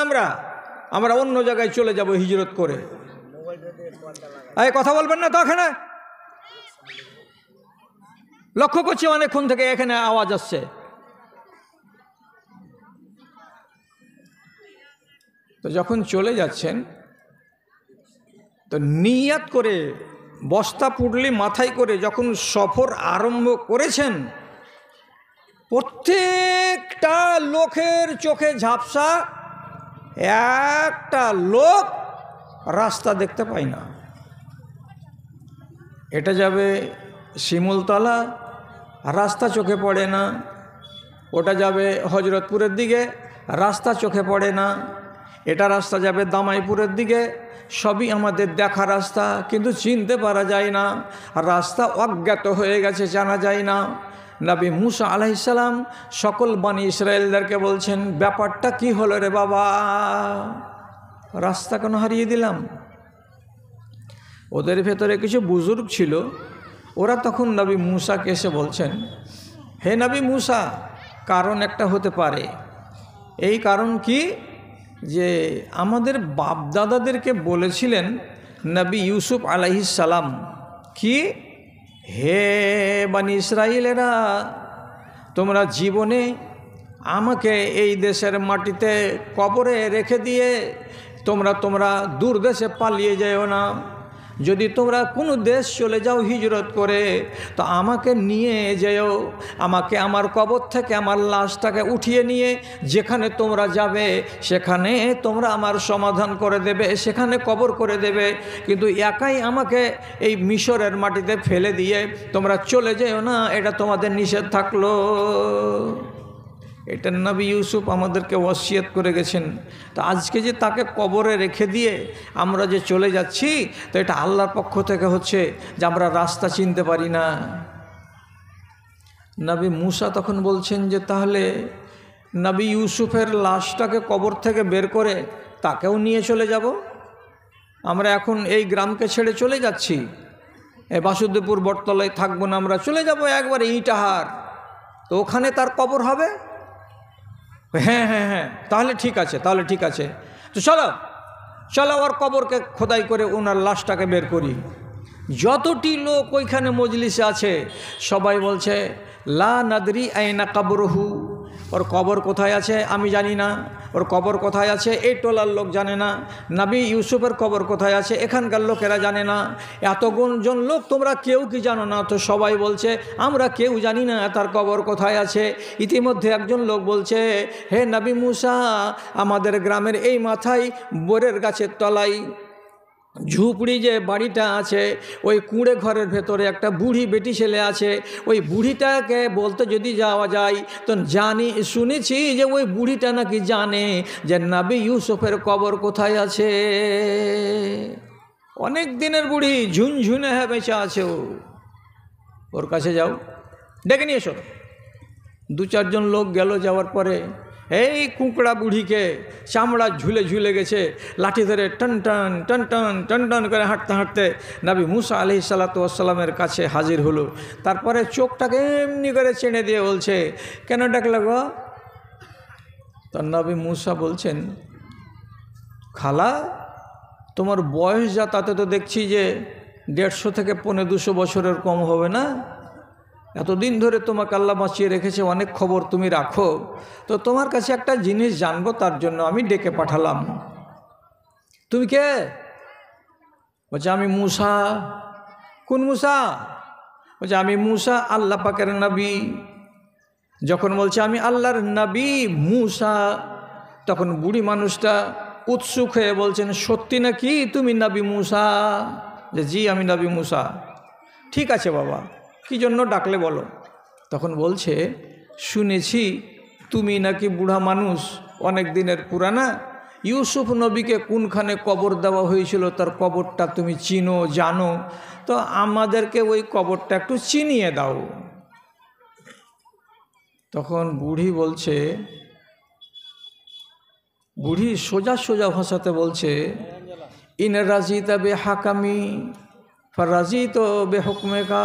আমরা অন্য জায়গায় চলে যাব হিজরত করে। এই কথা বলবেন না তো, এখানে লক্ষ্য করছি অনেকক্ষণ থেকে এখানে আওয়াজ আসছে। তো যখন চলে যাচ্ছেন তো নিয়াত করে বস্তা পুডলি মাথায় করে যখন সফর আরম্ভ করেছেন, প্রত্যেকটা লোকের চোখে ঝাপসা, একটা লোক রাস্তা দেখতে পাই না। এটা যাবে শিমুলতলা, রাস্তা চোখে পড়ে না। ওটা যাবে হজরতপুরের দিকে, রাস্তা চোখে পড়ে না। এটা রাস্তা যাবে দামাইপুরের দিকে, সবই আমাদের দেখা রাস্তা, কিন্তু চিনতে পারা যায় না, রাস্তা অজ্ঞাত হয়ে গেছে, জানা যায় না। নবী মুসা আলাইহিস সালাম সকল বানি ইসরায়েলদেরকে বলছেন, ব্যাপারটা কি হলো রে বাবা, রাস্তা কেন হারিয়ে দিলাম? ওদের ভেতরে কিছু বুজুর্গ ছিল, ওরা তখন নবী মুসাকে এসে বলছেন, হে নবী মুসা, কারণ একটা হতে পারে। এই কারণ কি, যে আমাদের বাপদাদাদেরকে বলেছিলেন নবী ইউসুফ আলাইহিস সালাম কি, হে বানি ইসরাইলেরা, তোমরা জীবনে আমাকে এই দেশের মাটিতে কবরে রেখে দিয়ে তোমরা দূর দেশে পালিয়ে যাও না। যদি তোমরা কোনো দেশ চলে যাও হিজরত করে, তো আমাকে নিয়ে যেও, আমাকে আমার কবর থেকে আমার লাশটাকে উঠিয়ে নিয়ে যেখানে তোমরা যাবে সেখানে তোমরা আমার সমাধান করে দেবে, সেখানে কবর করে দেবে। কিন্তু একাই আমাকে এই মিশরের মাটিতে ফেলে দিয়ে তোমরা চলে যেও না, এটা তোমাদের নিষেধ থাকলো। এটা নবী ইউসুফ আমাদেরকে ওয়াসিয়ত করে গেছেন। তো আজকে যে তাকে কবরে রেখে দিয়ে আমরা যে চলে যাচ্ছি, তো এটা আল্লাহর পক্ষ থেকে হচ্ছে যে আমরা রাস্তা চিনতে পারি না। নবী মুসা তখন বলছেন যে তাহলে নবী ইউসুফের লাশটাকে কবর থেকে বের করে তাকেও নিয়ে চলে যাব। আমরা এখন এই গ্রামকে ছেড়ে চলে যাচ্ছি, এই বাসুদেবপুর বটতলায় থাকবো না, আমরা চলে যাব একবারে ইটাহার, তো ওখানে তার কবর হবে। হ্যাঁ হ্যাঁ হ্যাঁ, তাহলে ঠিক আছে, তাহলে ঠিক আছে, তো চলো চলো ওর কবরকে খোদাই করে ওনার লাশটাকে বের করি। যতটি লোক ওইখানে মজলিসে আছে সবাই বলছে লা নাদরি আইনা কবরহু, ওর কবর কোথায় আছে আমি জানি না, ওর কবর কোথায় আছে এই টোলার লোক জানে না, নবী ইউসুফের কবর কোথায় আছে এখানকার লোকেরা জানে না, এতজন লোক তোমরা কেউ কি জানো না? তো সবাই বলছে আমরা কেউ জানি না তার কবর কোথায় আছে। ইতিমধ্যে একজন লোক বলছে, হে নবী মুসা, আমাদের গ্রামের এই মাথায় বরের গাছের তলায় ঝুপড়ি যে বাড়িটা আছে ওই কুঁড়ে ঘরের ভেতরে একটা বুড়ি বেটি ছেলে আছে, ওই বুড়িটাকে বলতে যদি যাওয়া যায় তো শুনেছি যে ওই বুড়িটা নাকি জানে যে নবী ইউসুফের কবর কোথায় আছে। অনেক দিনের বুড়ি, ঝুনঝুনে হ্যাঁ বেঁচে আছে, ওর কাছে যাও, ডেকে নিয়ে এসো। দু চারজন লোক গেল, যাওয়ার পরে এই কুঁকড়া বুড়িকে চামড়া ঝুলে ঝুলে গেছে, লাঠি ধরে টন টন টন টন টন টন করে হাঁটতে হাঁটতে নবী মুসা আলাইহিসসালাতু ওয়াসসালামের কাছে হাজির হলো। তারপরে চোখটাকে এমনি করে চেনে দিয়ে বলছে, কেন ডাকলে গো? তো নবী মুসা বলছেন, খালা তোমার বয়স যা তাতে তো দেখছি যে 150 থেকে 200 বছরের কম হবে না। এতদিন ধরে তোমাকে আল্লাহ বাঁচিয়ে রেখেছে, অনেক খবর তুমি রাখো, তো তোমার কাছে একটা জিনিস জানবো, তার জন্য আমি ডেকে পাঠালাম। তুমি কে? বলছে আমি মুসা। কোন মুসা? বলছে আমি মুসা, আল্লাহ পাকের নবী। যখন বলছে আমি আল্লাহর নবী মুসা, তখন বুড়ি মানুষটা উৎসুক হয়ে বলছেন, সত্যি নাকি তুমি নবী মুসা? যে জি আমি নবী মুসা। ঠিক আছে বাবা, কি জন্য ডাকলে বলো। তখন বলছে, শুনেছি তুমি নাকি বুড়া মানুষ, অনেক দিনের পুরানা, ইউসুফ নবীকে কোনখানে কবর দেওয়া হয়েছিল তার কবরটা তুমি চিনো জানো, তো আমাদেরকে ওই কবরটা একটু চিনিয়ে দাও। তখন বুড়ি বলছে, বুড়ি সোজা সোজা ভাষাতে বলছে, ইন রাজিতা বে হাকামি ফারাজিত বে হুকমেকা,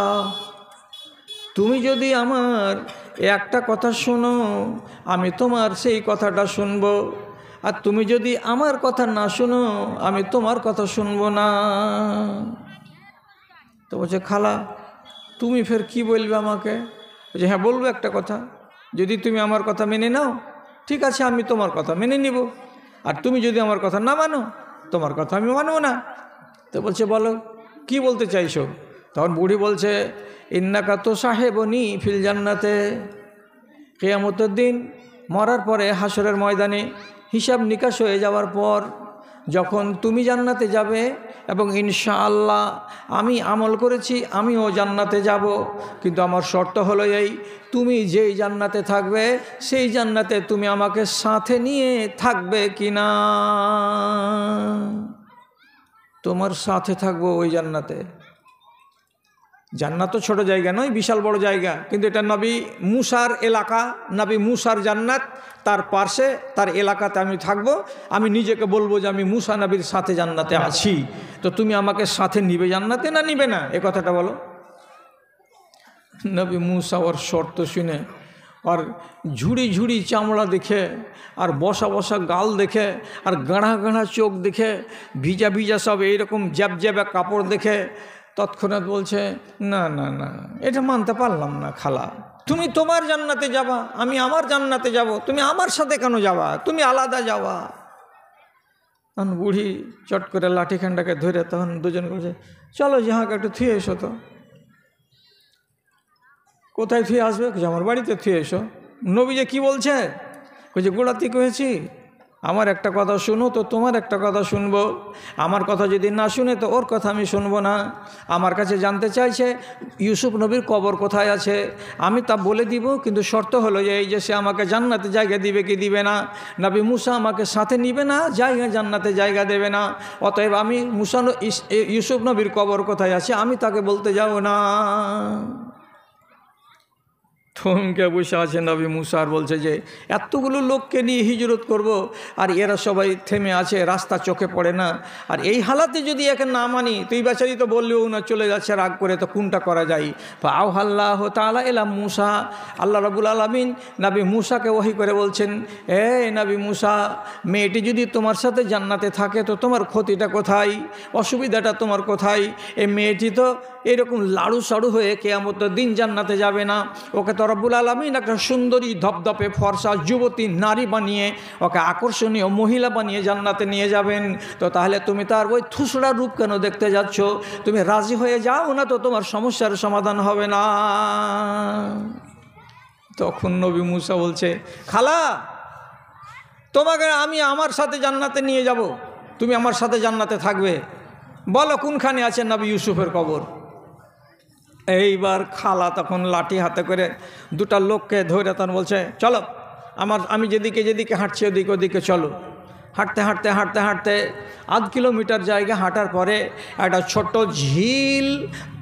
তুমি যদি আমার একটা কথা শোনো আমি তোমার সেই কথাটা শুনবো, আর তুমি যদি আমার কথা না শোনো আমি তোমার কথা শুনবো না। তো বলছে, খালা তুমি ফের কি বলবে আমাকে? বলছে, হ্যাঁ বলবো একটা কথা, যদি তুমি আমার কথা মেনে নাও ঠিক আছে আমি তোমার কথা মেনে নিব, আর তুমি যদি আমার কথা না মানো তোমার কথা আমি মানবো না। তো বলছে, বলো কি বলতে চাইছো? তখন বুড়ি বলছে, ইন্নাকা তো সাহেবনি ফিল জান্নাতে, কিয়ামতের দিন মরার পরে হাসরের ময়দানে হিসাব নিকাশ হয়ে যাওয়ার পর যখন তুমি জান্নাতে যাবে এবং ইনশাআল্লাহ আমি আমল করেছি আমিও জান্নাতে যাব, কিন্তু আমার শর্ত হলো এই, তুমি যেই জান্নাতে থাকবে সেই জান্নাতে তুমি আমাকে সাথে নিয়ে থাকবে কিনা। তোমার সাথে থাকবো ওই জান্নাতে। জান্নাত তো ছোট জায়গা নয়, বিশাল বড় জায়গা, কিন্তু এটা নবী মুসার এলাকা, নবী মুসার জান্নাত, তার পাশে তার এলাকাতে আমি থাকব। আমি নিজেকে বলবো যে আমি মুসা নবীর সাথে জান্নাতে আছি, তো তুমি আমাকে সাথে নিবে জান্নাতে না নিবে না, এ কথাটা বলো। নবী মুসা ওর শর্ত শুনে, আর ঝুড়ি ঝুড়ি চামড়া দেখে, আর বসা বসা গাল দেখে, আর গাঢ়া গাঢ়া চোখ দেখে, ভিজা ভিজা সব এইরকম জ্যাব জ্যাবা কাপড় দেখে তৎক্ষণাৎ বলছে, না না না এটা মানতে পারলাম না খালা, তুমি তোমার জান্নাতে যাবা আমি আমার জান্নাতে যাব, তুমি আমার সাথে কেন যাবা, তুমি আলাদা যাওয়া। তখন বুড়ি চট করে লাঠিখানটাকে ধরে তখন দুজন বলছে, চলো যাহাকে একটু থুয়ে এসো। তো কোথায় থুয়ে আসবে? আমার বাড়িতে থুয়ে এসো। নবী যে কী বলছে? যে গোড়াতে কয়েছি আমার একটা কথা শুনো তো তোমার একটা কথা শুনবো, আমার কথা যদি না শুনে তো ওর কথা আমি শুনবো না। আমার কাছে জানতে চাইছে ইউসুফ নবীর কবর কোথায় আছে, আমি তা বলে দিব, কিন্তু শর্ত হলো যে এই যে সে আমাকে জান্নাতে জায়গা দিবে কি দিবে না। নবী মুসা আমাকে সাথে নিবে না, জায়গা জান্নাতে জায়গা দেবে না, অতএব আমি ইউসুফ নবীর কবর কোথায় আছে আমি তাকে বলতে যাব না। থমকে বসে আছে নবী মুসা, আর বলছে যে এতগুলো লোককে নিয়ে হিজরত করব, আর এরা সবাই থেমে আছে, রাস্তা চোখে পড়ে না, আর এই হালাতে যদি একে না মানি, তুই বেচারি তো বললেও না চলে যাচ্ছে রাগ করে, তো কোনটা করা যায়? আল্লাহ তাআলা এলা মুসা, আল্লাহ রাব্বুল আলামিন নবী মুসাকে ওহী করে বলছেন, নবী মুসা, মেয়েটি যদি তোমার সাথে জান্নাতে থাকে তো তোমার ক্ষতিটা কোথায়, অসুবিধাটা তোমার কোথায়? এই মেয়েটি তো এরকম লাড়ু সাড়ু হয়ে কিয়ামতের দিন জান্নাতে যাবে না। ওকে তো রব্বুল আলামিন একটা সুন্দরী ধপধপে ফর্সা যুবতী নারী বানিয়ে, ওকে আকর্ষণীয় মহিলা বানিয়ে জান্নাতে নিয়ে যাবেন। তো তাহলে তুমি তার ওই থুসড়া রূপ কেন দেখতে যাচ্ছ? তুমি রাজি হয়ে যাও না তো তোমার সমস্যার সমাধান হবে না। তখন নবী মুসা বলছে, খালা, তোমাকে আমি আমার সাথে জান্নাতে নিয়ে যাব, তুমি আমার সাথে জান্নাতে থাকবে, বলো কোনখানে আছে নবী ইউসুফের কবর? এইবার খালা তখন লাঠি হাতে করে দুটা লোককে ধরে তখন বলছে, চলো, আমি যেদিকে হাঁটছি ওদিকে চলো। হাঁটতে হাঁটতে হাঁটতে হাঁটতে আধ কিলোমিটার জায়গা হাঁটার পরে একটা ছোট্ট ঝিল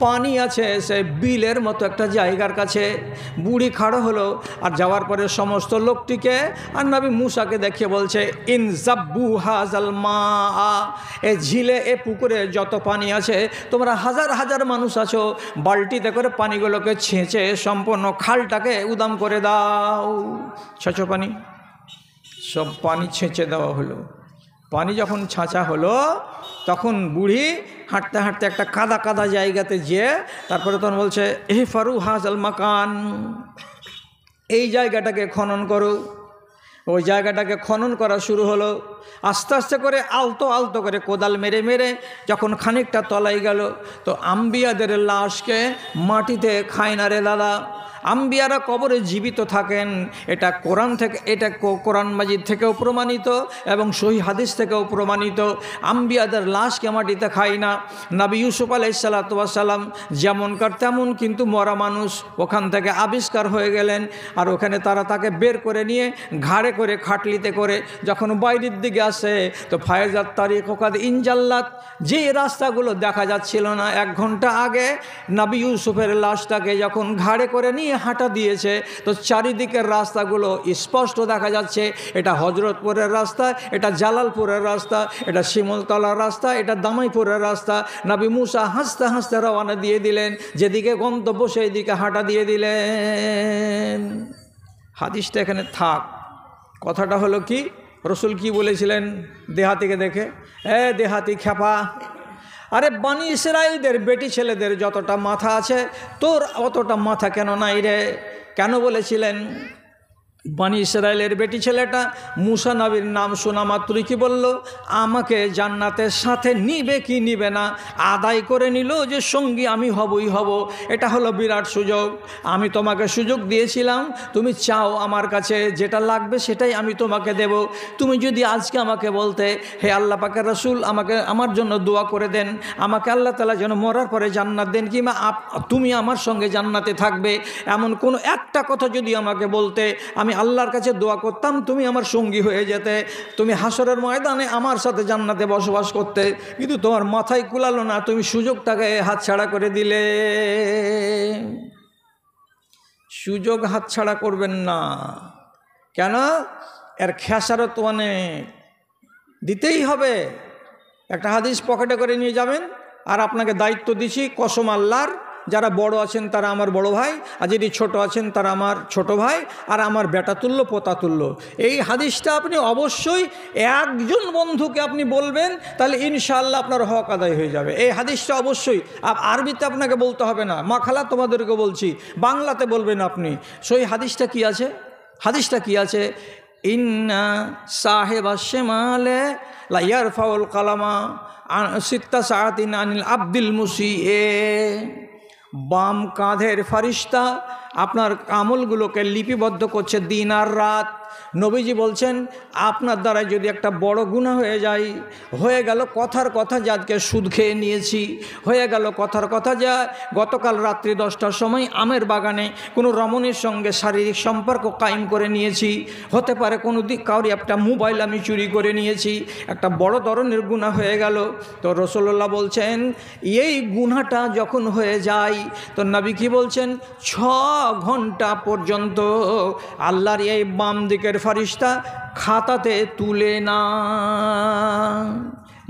পানি আছে, সে বিলের মতো একটা জায়গার কাছে বুড়ি খাড়ো হলো, আর যাওয়ার পরে সমস্ত লোকটিকে আর নবী মুসাকে দেখিয়ে বলছে, ইন জাব্বু হাজাল মা, এ ঝিলে এ পুকুরে যত পানি আছে, তোমরা হাজার হাজার মানুষ আছো, বালতিতে করে পানিগুলোকে ছেঁচে সম্পূর্ণ খালটাকে উদাম করে দাও। ছেঁচো পানি, সব পানি ছেঁচে দেওয়া হলো। পানি যখন ছাঁচা হলো তখন বুড়ি হাঁটতে হাঁটতে একটা কাদা কাদা জায়গাতে যেয়ে তারপরে তখন বলছে, ফারু হাজাল মাকান, এই জায়গাটাকে খনন করো। ওই জায়গাটাকে খনন করা শুরু হলো। আস্তে আস্তে করে আলতো আলতো করে কোদাল মেরে মেরে যখন খানিকটা তলায় গেল, তো আম্বিয়াদের লাশকে মাটিতে খায় না রে দাদা। আম্বিয়ারা কবরে জীবিত থাকেন, এটা কোরআন মাজিদ থেকেও প্রমাণিত এবং সহিহ হাদিস থেকেও প্রমাণিত। আম্বিয়াদের লাশকে মাটিতে খায় না। নবী ইউসুফ আলাইহিসসালাতু ওয়াস সালাম যেমনকার তেমন কিন্তু মরা মানুষ ওখান থেকে আবিষ্কার হয়ে গেলেন, আর ওখানে তারা তাকে বের করে নিয়ে ঘাড়ে করে খাটলিতে করে যখন বাইরের দিকে আসে, তো ফায়জাত তারিক ওকাদ ইনজাল্লাত, যে রাস্তাগুলো দেখা যাচ্ছিল না 1 ঘন্টা আগে, নবী ইউসুফের লাশটাকে যখন ঘাড়ে করে নিয়ে হাঁটা দিয়েছে, তো চারিদিকের রাস্তাগুলো স্পষ্ট দেখা যাচ্ছে। এটা হজরতপুরের রাস্তা, এটা জালালপুরের রাস্তা, এটা শিমুলতলার রাস্তা, এটা দামাইপুরের রাস্তা। নবী মুসা হাসতে হাসতে রওনা দিয়ে দিলেন, যেদিকে গন্তব্য সেই দিকে হাঁটা দিয়ে দিলেন। হাদিসটা এখানে থাক। কথাটা হলো কি, রসুল কি বলেছিলেন দেহাতিকে দেখে, দেহাতি খেপা, আরে বানি ইসরায়েলদের বেটি ছেলেদের যতটা মাথা আছে তোর অতটা মাথা কেন নাই রে? কেন বলেছিলেন? বানি ইসরায়েলের বেটি ছেলেটা মুসা নবীর নাম শোনা মাত্রই কি বলল? আমাকে জান্নাতের সাথে নিবে কি নিবে না আদায় করে নিল যে সঙ্গী আমি হবই হব। এটা হলো বিরাট সুযোগ। আমি তোমাকে সুযোগ দিয়েছিলাম, তুমি চাও আমার কাছে যেটা লাগবে সেটাই আমি তোমাকে দেব। তুমি যদি আজকে আমাকে বলতে, হে আল্লাহ পাকের রাসূল, আমার জন্য দোয়া করে দেন, আমাকে আল্লাহ তাআলা যেন মরার পরে জান্নাত দেন, কিংবা তুমি আমার সঙ্গে জান্নাতে থাকবে, এমন কোনো একটা কথা যদি আমাকে বলতে, আমি আল্লাহর কাছে দোয়া করতাম তুমি আমার সঙ্গী হয়ে যেতে, তুমি হাসরের ময়দানে আমার সাথে জান্নাতে বসবাস করতে। কিন্তু তোমার মাথায় কুলালো না, তুমি সুযোগটাকে হাতছাড়া করে দিলে। সুযোগ হাতছাড়া করবেন না। কেন? এর খেসারত দিতেই হবে। একটা হাদিস পকেটে করে নিয়ে যাবেন, আর আপনাকে দায়িত্ব দিছি কসম আল্লাহর, যারা বড় আছেন তারা আমার বড় ভাই, আর যদি ছোট আছেন তারা আমার ছোট ভাই, আর আমার বেটা তুল্য পোতা তুল্য। এই হাদিসটা আপনি অবশ্যই একজন বন্ধুকে আপনি বলবেন, তাহলে ইনশাআল্লাহ আপনার হক আদায় হয়ে যাবে। এই হাদিসটা অবশ্যই আরবিতে আপনাকে বলতে হবে না, মা খালা তোমাদেরকে বলছি, বাংলাতে বলবেন আপনি। সেই হাদিসটা কি আছে? হাদিসটা কি আছে? ইন্না সাহেবা শিমালে লা ইয়ারফাউল কালামা সিত্তা সাআতিন আনিল আব্দুল মুসিএ। বাম কাঁধের ফারিস্তা আপনার আমলগুলোকে লিপিবদ্ধ করছে দিন আর রাত। নবীজি বলছেন, আপনার দ্বারা যদি একটা বড় গুনাহ হয়ে গেল কথার কথা যে আজকে সুদ খেয়ে নিয়েছি, হয়ে গেল কথার কথা যে গতকাল রাত্রি 10টার সময় আমের বাগানে কোনো রমণীর সঙ্গে শারীরিক সম্পর্ক কায়েম করে নিয়েছি, হতে পারে কোনো দিক কাউরি একটা মোবাইল আমি চুরি করে নিয়েছি, একটা বড় ধরনের গুনাহ হয়ে গেল। তো রাসূলুল্লাহ বলছেন, এই গুনাহটা যখন হয়ে যায় তো নবী কি বলছেন, 6 ঘন্টা পর্যন্ত আল্লাহর এই বাম দিকের ফেরেশতা খাতাতে তুলে না,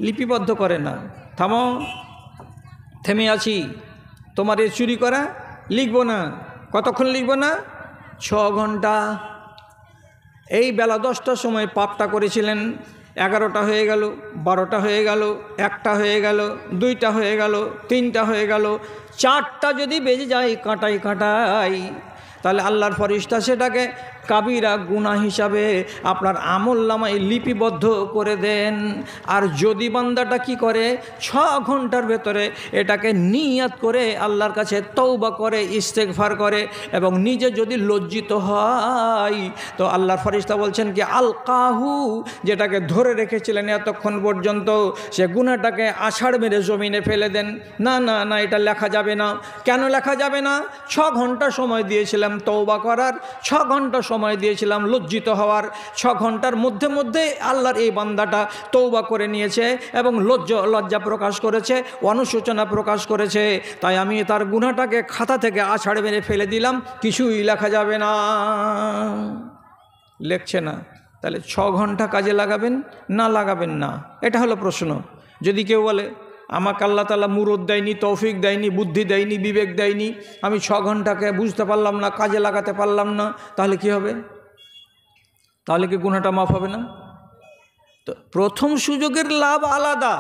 লিপিবদ্ধ করে না। থামো, থেমে আছি, তোমার এ চুরি করা লিখব না। কতক্ষণ লিখব না? 6 ঘন্টা। এই বেলা 10টার সময় পাপটা করেছিলেন, 11টা হয়ে গেল, 12টা হয়ে গেল, 1টা হয়ে গেল, 2টা হয়ে গেল, 3টা হয়ে গেল, 4টা যদি বেজে যায় কাঁটাই কাঁটাই, তাহলে আল্লাহর ফেরেশতা সেটাকে কাবিরা গুনাহ হিসাবে আপনার আমলনামায় লিপিবদ্ধ করে দেন। আর যদি বান্দাটা কি করে, 6 ঘন্টার ভেতরে এটাকে নিয়াত করে আল্লাহর কাছে তওবা করে, ইস্তেগফার করে এবং নিজে যদি লজ্জিত হয়, তো আল্লাহর ফেরেশতা বলছেন কি আলকাহু, যেটাকে ধরে রেখেছিলেন এতক্ষণ পর্যন্ত, সে গুনাহটাকে আছাড় মেরে জমিনে ফেলে দেন। না না না, এটা লেখা যাবে না। কেন লেখা যাবে না? 6 ঘন্টা সময় দিয়েছিলাম তওবা করার, 6 ঘন্টা সময় দিয়েছিলাম লজ্জিত হওয়ার, 6 ঘন্টার মধ্যে মধ্যে আল্লাহর এই বান্দাটা তওবা করে নিয়েছে এবং লজ্জা প্রকাশ করেছে, অনুশোচনা প্রকাশ করেছে, তাই আমি তার গুনাহটাকে খাতা থেকে আছাড় মেরে ফেলে দিলাম, কিছুই লেখা যাবে না। লেখছে না, তাহলে 6 ঘন্টা কাজে লাগাবেন না লাগাবেন না, এটা হলো প্রশ্ন। যদি কেউ বলে আমাকে আল্লাহ তাআলা মুরদ দেয়নি, তৌফিক দেয়নি, বুদ্ধি দেয়নি, বিবেক দেয়নি, আমি 6 ঘন্টাকে বুঝতে পারলাম না, কাজে লাগাতে পারলাম না, তাহলে কি হবে? তাহলে কি গুনাহটা মাফ হবে না? তো প্রথম সুযোগের লাভ আলাদা,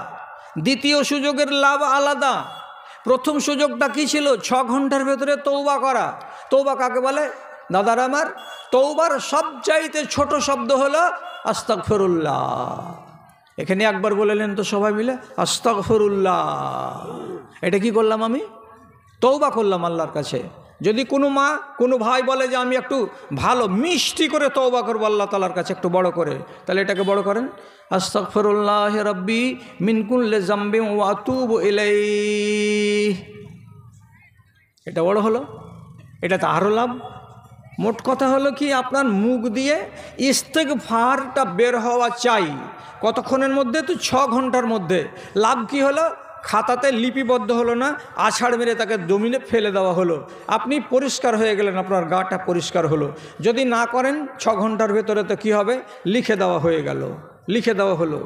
দ্বিতীয় সুযোগের লাভ আলাদা। প্রথম সুযোগটা কি ছিল? 6 ঘন্টার ভেতরে তওবা করা। তওবা কাকে বলে দাদার আমার? তওবার সবচাইতে ছোট শব্দ হলো আস্তাগফিরুল্লাহ। এখানে একবার বললেন তো সবাই মিলে আস্তাগফিরুল্লাহ। এটা কি করলাম? আমি তওবা করলাম আল্লাহর কাছে। যদি কোনো মা কোনো ভাই বলে যে আমি একটু ভালো মিষ্টি করে তওবা করবো আল্লাহ তাআলার কাছে একটু বড় করে, তাহলে এটাকে বড় করেন, আস্তাগফিরুল্লাহ রাব্বি মিন কুল্লি যামবিন ওয়া আতুবু ইলাইহি। এটা বড় হলো, এটা তো আরও লাভ। মোট কথা হলো কি, আপনার মুখ দিয়ে ইস্তেগফারটা বের হওয়া চাই। কতক্ষণের মধ্যে? তো 6 ঘন্টার মধ্যে। লাভ কি হলো? খাতাতে লিপিবদ্ধ হলো না, আছাড় মেরে তাকে জমিনে ফেলে দেওয়া হলো। আপনি পরিষ্কার হয়ে গেলেন, আপনার গাটা পরিষ্কার হলো। যদি না করেন 6 ঘন্টার ভেতরে তো কী হবে? লিখে দেওয়া হয়ে গেল, লিখে দেওয়া হলো।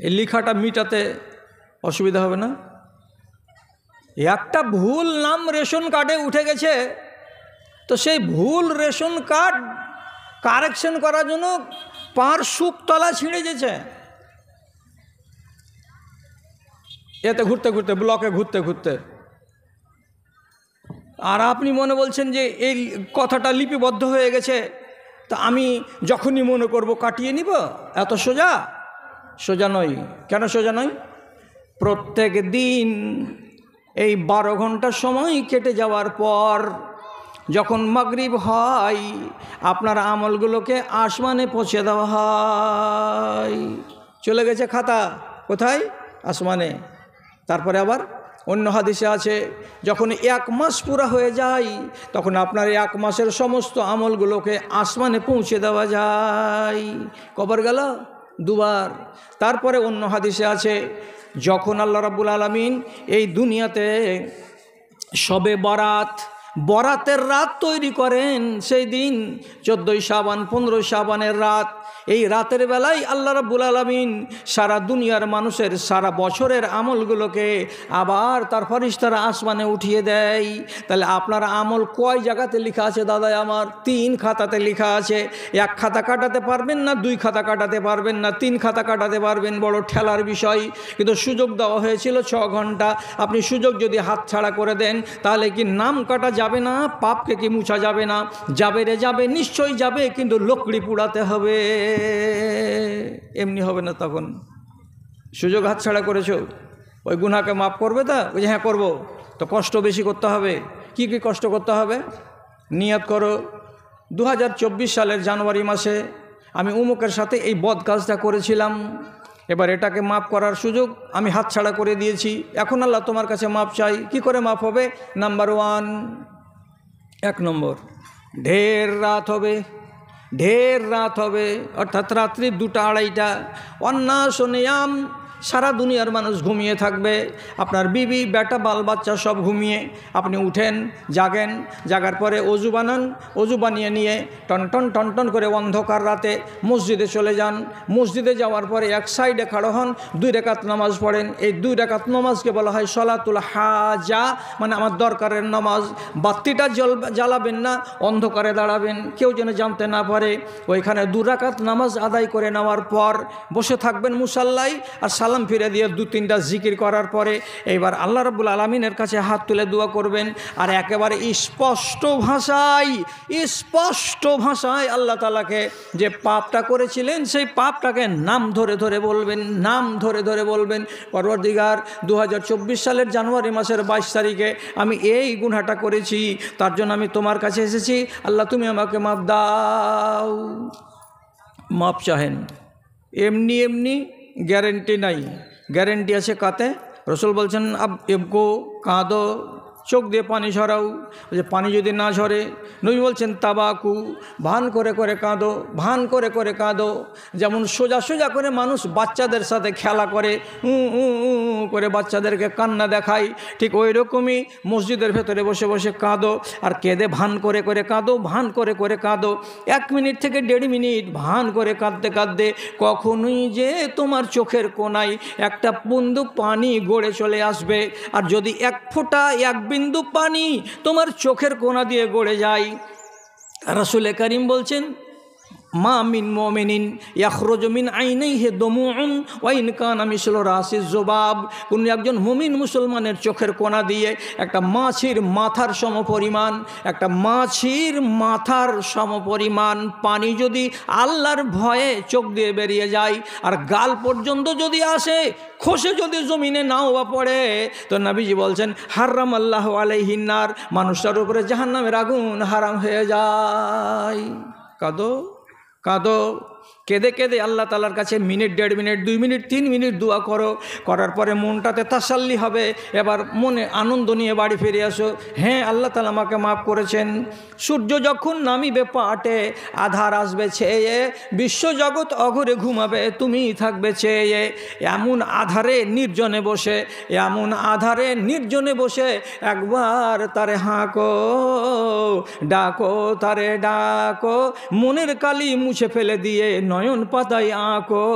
এই লিখাটা মিটাতে অসুবিধা হবে না? একটা ভুল নাম রেশন কার্ডে উঠে গেছে, তো সেই ভুল রেশন কার্ড কারেকশন করার জন্য পার সুপতলা ছিঁড়ে গেছে, এতে ঘুরতে ঘুরতে, ব্লকে ঘুরতে ঘুরতে। আর আপনি মনে বলছেন যে এই কথাটা লিপিবদ্ধ হয়ে গেছে, তা আমি যখনই মনে করব কাটিয়ে নিব। এত সোজা? সোজা নয়। কেন সোজা নয়? প্রত্যেক দিন এই 12 ঘন্টা সময় কেটে যাওয়ার পর যখন মাগরিব হয়, আপনার আমলগুলোকে আসমানে পৌঁছে দেওয়া হয়। চলে গেছে খাতা কোথায়? আসমানে। তারপরে আবার অন্য হাদিসে আছে, যখন 1 মাস পুরা হয়ে যায়, তখন আপনার 1 মাসের সমস্ত আমলগুলোকে আসমানে পৌঁছে দেওয়া যায়। কবার গেল? 2 বার। তারপরে অন্য হাদিসে আছে, যখন আল্লাহ রাব্বুল আলামিন এই দুনিয়াতে শবে বরাতের রাত তৈরি করেন, সেই দিন 14 শাবান 15 শাবানের রাত, এই রাতের বেলায় আল্লাহ রাব্বুল আলামিন সারা দুনিয়ার মানুষের সারা বছরের আমলগুলোকে আবার তার ফেরেশতারা আসমানে উঠিয়ে দেয়। তাহলে আপনার আমল কয় জায়গাতে লেখা আছে দাদা আমার? 3 খাতাতে লেখা আছে। 1 খাতা কাটাতে পারবেন না, 2 খাতা কাটাতে পারবেন না, 3 খাতা কাটাতে পারবেন, বড় ঠেলার বিষয়। কিন্তু সুযোগ দেওয়া হয়েছিল 6 ঘন্টা। আপনি সুযোগ যদি হাতছাড়া করে দেন, তাহলে কি নাম কাটা যাবে না? পাপকে কি মুছা যাবে না? যাবে রে যাবে, নিশ্চয়ই যাবে, কিন্তু লকড়ি পুড়াতে হবে, এমনি হবে না। তখন সুযোগ হাতছাড়া করেছো, ওই গুনাহকে মাফ করবে? তা ওই যে হ্যাঁ করবো, তো কষ্ট বেশি করতে হবে। কি কি কষ্ট করতে হবে? নিয়ত করো, 2024 সালের জানুয়ারি মাসে আমি উমুকের সাথে এই বদ কাজটা করেছিলাম, এবার এটাকে মাফ করার সুযোগ আমি হাতছাড়া করে দিয়েছি, এখন আল্লাহ তোমার কাছে মাফ চাই। কি করে মাফ হবে? নাম্বার 1 নম্বর, ঢের রাত হবে, অর্থাৎ রাত্রি 2টা 2:30। অন্যাস নিয়াম, সারা দুনিয়ার মানুষ ঘুমিয়ে থাকবে, আপনার বিবি বেটা বাল বাচ্চা সব ঘুমিয়ে, আপনি উঠেন, জাগেন, জাগার পরে অজু বানান, অজু বানিয়ে নিয়ে টনটন টনটন করে অন্ধকার রাতে মসজিদে চলে যান। মসজিদে যাওয়ার পরে এক সাইডে খাড়ো হন, 2 রাকাত নামাজ পড়েন। এই 2 রাকাত নামাজকে বলা হয় সলাতুল হাজা, মানে আমার দরকারের নামাজ। বাতিটা জ্বালাবেন না, অন্ধকারে দাঁড়াবেন, কেউ যেন জানতে না পারে। ওইখানে 2 রাকাত নামাজ আদায় করে নেওয়ার পর বসে থাকবেন মুসাল্লায়, আর সালাম ফিরে দিয়ে 2-3টা জিকির করার পরে এইবার আল্লাহ রাব্বুল আলামিনের কাছে হাত তুলে দোয়া করবেন। আর একেবারে স্পষ্ট ভাষায় আল্লাহ তাআলাকে যে পাপটা করেছিলেন সেই পাপটাকে নাম ধরে ধরে বলবেন, নাম ধরে ধরে বলবেন, পরবর্তীকার 2024 সালের জানুয়ারি মাসের 22 তারিখে আমি এই গুনাহটা করেছি, তার জন্য আমি তোমার কাছে এসেছি, আল্লাহ তুমি আমাকে মাফ দাও। মাপ চাহেন, এমনি এমনি গ্যারেন্টি নাই, গ্যারেন্টি আছে কাতে। রসুল বলছেন আব এবগো কাঁদো, চোখ দিয়ে পানি ঝরাও, যে পানি যদি না ঝরে, নবী বলছেন তাবাকু, ভান করে করে কাঁদো, ভান করে করে কাঁদো। যেমন সোজা সোজা করে মানুষ বাচ্চাদের সাথে খেলা করে, করে বাচ্চাদেরকে কান্না দেখায়, ঠিক ওই রকমই মসজিদের ভেতরে বসে বসে কাঁদো, আর কেঁদে ভান করে করে কাঁদো, ভান করে করে কাঁদো। 1 মিনিট থেকে 1.5 মিনিট ভান করে কাঁদতে কাঁদতে কখনোই যে তোমার চোখের কোনায় একটা বিন্দু পানি গড়ে চলে আসবে, আর যদি 1 ফোঁটা 1 বিন্দু পানি তোমার চোখের কোনা দিয়ে গড়ে যায়, রাসূল করিম বলছেন মা মিন মুমিনিন ইয়াখরুজু মিন আইনাইহি দুমুউন ওয়া ইন কানা মিসলু রাসিজ যুবাব। কোন একজন মুমিন মুসলমানের চোখের কোনা দিয়ে একটা মাছির মাথার সমপরিমাণ, একটা মাছির মাথার সমপরিমাণ পানি যদি আল্লাহর ভয়ে চোখ দিয়ে বেরিয়ে যায়, আর গাল পর্যন্ত যদি আসে, খসে যদি জমিনে নাও বা পড়ে, তো নবীজি বলছেন হারাম আল্লাহু আলাইহিন নার, মানুষটার উপরে জাহান্নামের আগুন হারাম হয়ে যায়। কাঁদো কাঁদো, কেঁদে কেঁদে আল্লাহ তাআলার কাছে মিনিট, 1.5 মিনিট, 2 মিনিট, 3 মিনিট দোয়া করো। করার পরে মনটাতে তাসাল্লি হবে, এবার মনে আনন্দ নিয়ে বাড়ি ফিরে আসো। হ্যাঁ, আল্লাহ তাআলা আমাকে মাফ করেছেন। সূর্য যখন নামিবে পাটে, আধার আসবে ছেয়ে, বিশ্বজগৎ অঘরে ঘুমাবে, তুমি থাকবে চেয়ে। এমন আধারে নির্জনে বসে, এমন আধারে নির্জনে বসে একবার তারে হাঁকো, ডাকো তারে ডাকো, মনের কালি মুছে ফেলে দিয়ে নয়ন পাতায় আঁকো,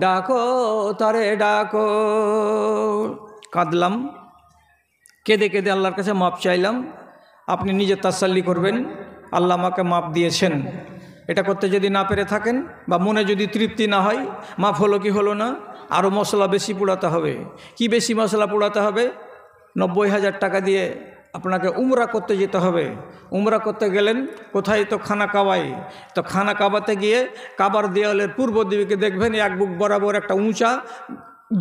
ডাকো তারে ডাকো। কাঁদলাম, কেঁদে কেঁদে আল্লাহর কাছে মাপ চাইলাম। আপনি নিজে তাসাল্লি করবেন, আল্লাহ আমাকে মাপ দিয়েছেন। এটা করতে যদি না পেরে থাকেন বা মনে যদি তৃপ্তি না হয়, মাপ হলো কি হলো না, আরও মশলা বেশি পোড়াতে হবে। কি বেশি মশলা পোড়াতে হবে? 90,000 টাকা দিয়ে আপনাকে উমরা করতে যেতে হবে। উমরা করতে গেলেন কোথায়? তো খানা কাবায়। তো খানা কাবাতে গিয়ে কাবার দেওয়ালের পূর্ব দিকে দেখবেন 1 বুক বরাবর একটা উঁচা